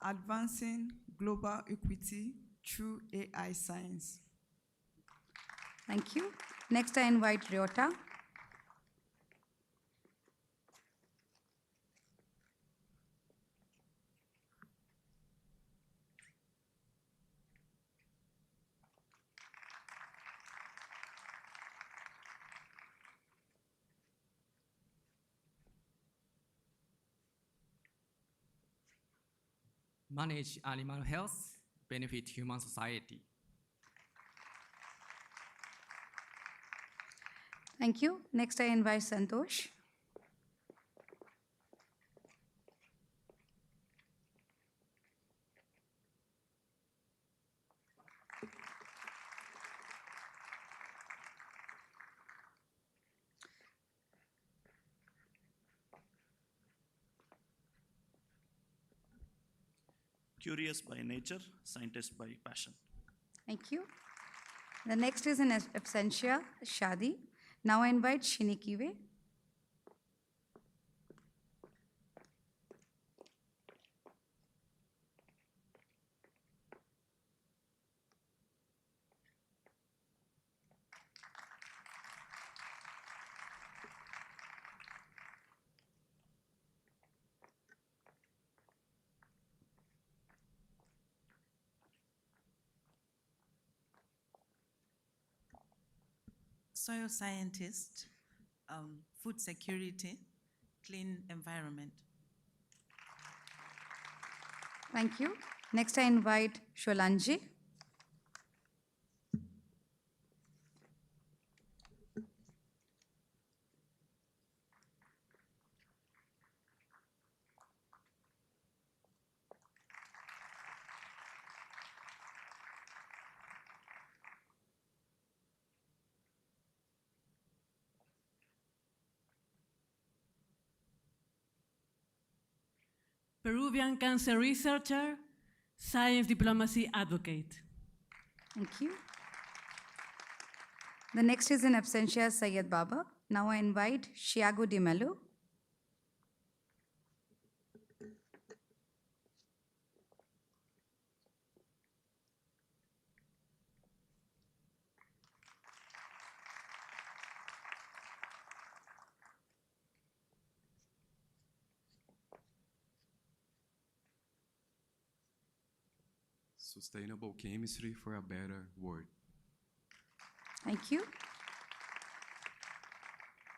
Speaker 5: Advancing global equity through AI science.
Speaker 1: Thank you. Next, I invite Ryota.
Speaker 15: Manage animal health, benefit human society.
Speaker 1: Thank you. Next, I invite Santosh.
Speaker 6: Curious by nature, scientist by passion.
Speaker 1: Thank you. The next is in absentia Shadi. Now I invite Shinikiwe.
Speaker 16: Soil scientist, food security, clean environment.
Speaker 1: Thank you. Next, I invite Sholanji.
Speaker 24: Peruvian cancer researcher, science diplomacy advocate.
Speaker 1: Thank you. The next is in absentia Syed Baba. Now I invite Shiago Di Mello.
Speaker 25: Sustainable chemistry for a better world.
Speaker 1: Thank you.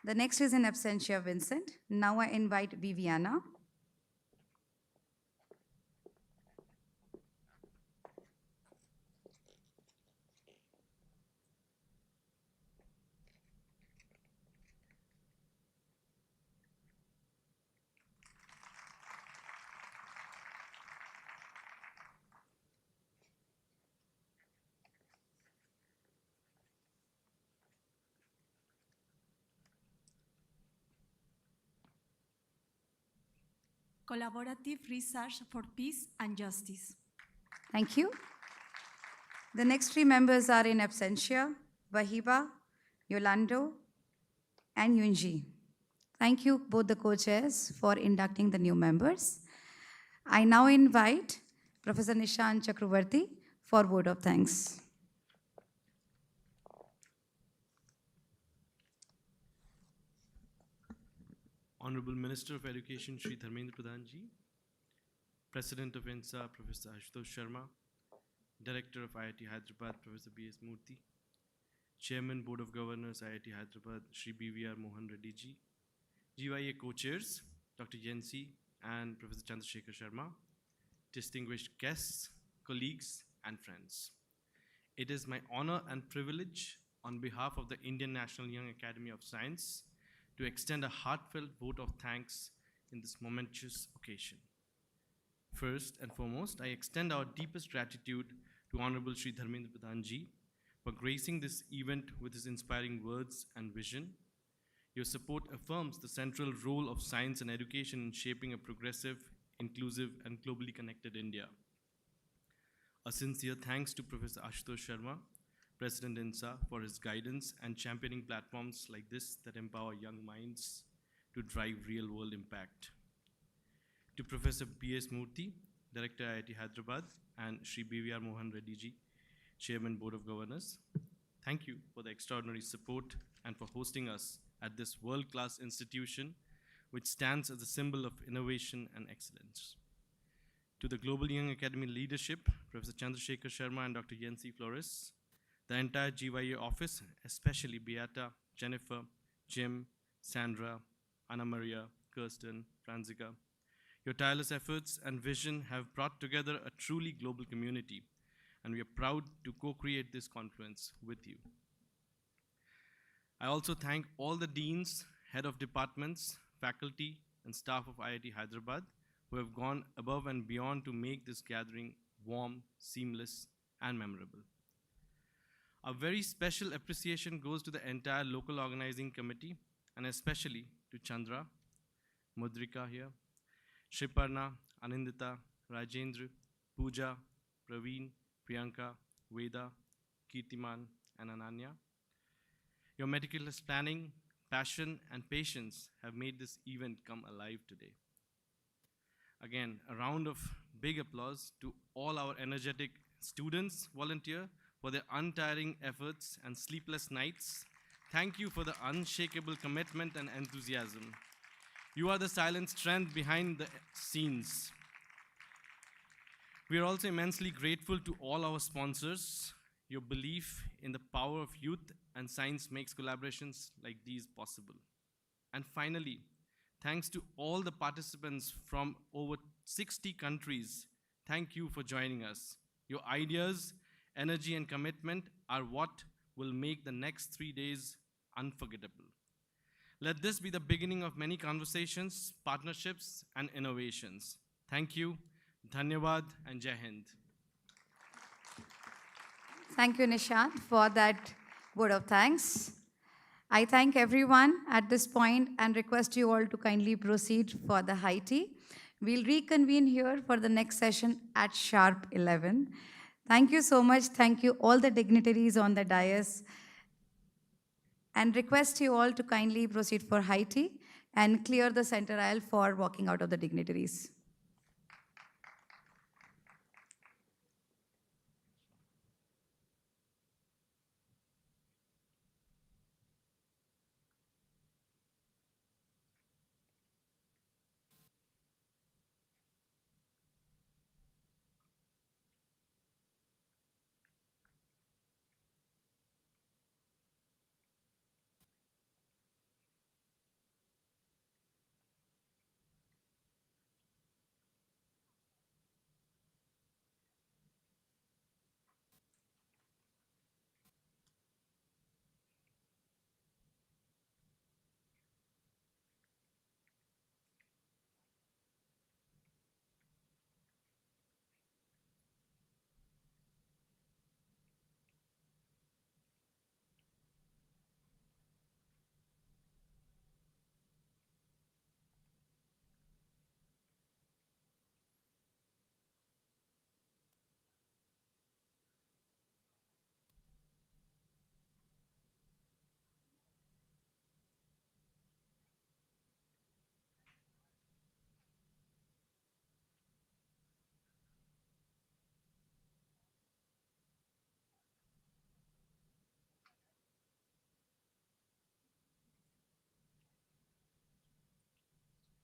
Speaker 1: The next is in absentia Vincent. Now I invite Viviana.
Speaker 21: Collaborative research for peace and justice.
Speaker 1: Thank you. The next three members are in absentia, Wahiba, Yolando, and Yunji. Thank you, both the co-chairs, for inducting the new members. I now invite Professor Nishan Chakravarti for word of thanks.
Speaker 26: Honorable Minister of Education, Shri Dharmendra Pradhan Ji, President of INSA, Professor Ashutosh Sharma, Director of IIT Hyderabad, Professor B.S. Murthy, Chairman, Board of Governors, IIT Hyderabad, Shri B.V.R. Mohan Reddy Ji, GYA co-chairs, Dr. Yancy and Professor Chandrasekhar Sharma, distinguished guests, colleagues, and friends. It is my honor and privilege on behalf of the Indian National Young Academy of Science, to extend a heartfelt vote of thanks in this momentous occasion. First and foremost, I extend our deepest gratitude to Honorable Shri Dharmendra Pradhan Ji for gracing this event with his inspiring words and vision. Your support affirms the central role of science and education in shaping a progressive, inclusive, and globally connected India. A sincere thanks to Professor Ashutosh Sharma, President INSA, for his guidance and championing platforms like this that empower young minds to drive real-world impact. To Professor B.S. Murthy, Director IIT Hyderabad, and Shri B.V.R. Mohan Reddy Ji, Chairman Board of Governors, thank you for the extraordinary support and for hosting us at this world-class institution, which stands as a symbol of innovation and excellence. To the Global Young Academy leadership, Professor Chandrasekhar Sharma and Dr. Yancy Flores, the entire GYA office, especially Beata, Jennifer, Jim, Sandra, Anna Maria, Kirsten, Franzica. Your tireless efforts and vision have brought together a truly global community, and we are proud to co-create this conference with you. I also thank all the deans, head of departments, faculty, and staff of IIT Hyderabad who have gone above and beyond to make this gathering warm, seamless, and memorable. A very special appreciation goes to the entire local organizing committee, and especially to Chandra, Mudrika here, Shriparna, Anindita, Rajendra, Pooja, Praveen, Priyanka, Veda, Kirtiman, and Ananya. Your meticulous planning, passion, and patience have made this event come alive today. Again, a round of big applause to all our energetic students, volunteers, for their untiring efforts and sleepless nights. Thank you for the unshakable commitment and enthusiasm. You are the silent strength behind the scenes. We are also immensely grateful to all our sponsors. Your belief in the power of youth and science makes collaborations like these possible. And finally, thanks to all the participants from over 60 countries. Thank you for joining us. Your ideas, energy, and commitment are what will make the next 3 days unforgettable. Let this be the beginning of many conversations, partnerships, and innovations. Thank you, Dhanyavad, and Jai Hind.
Speaker 1: Thank you, Nishant, for that word of thanks. I thank everyone at this point and request you all to kindly proceed for the high tea. We'll reconvene here for the next session at sharp 11. Thank you so much. Thank you all the dignitaries on the dais, and request you all to kindly proceed for high tea and clear the center aisle for walking out of the dignitaries.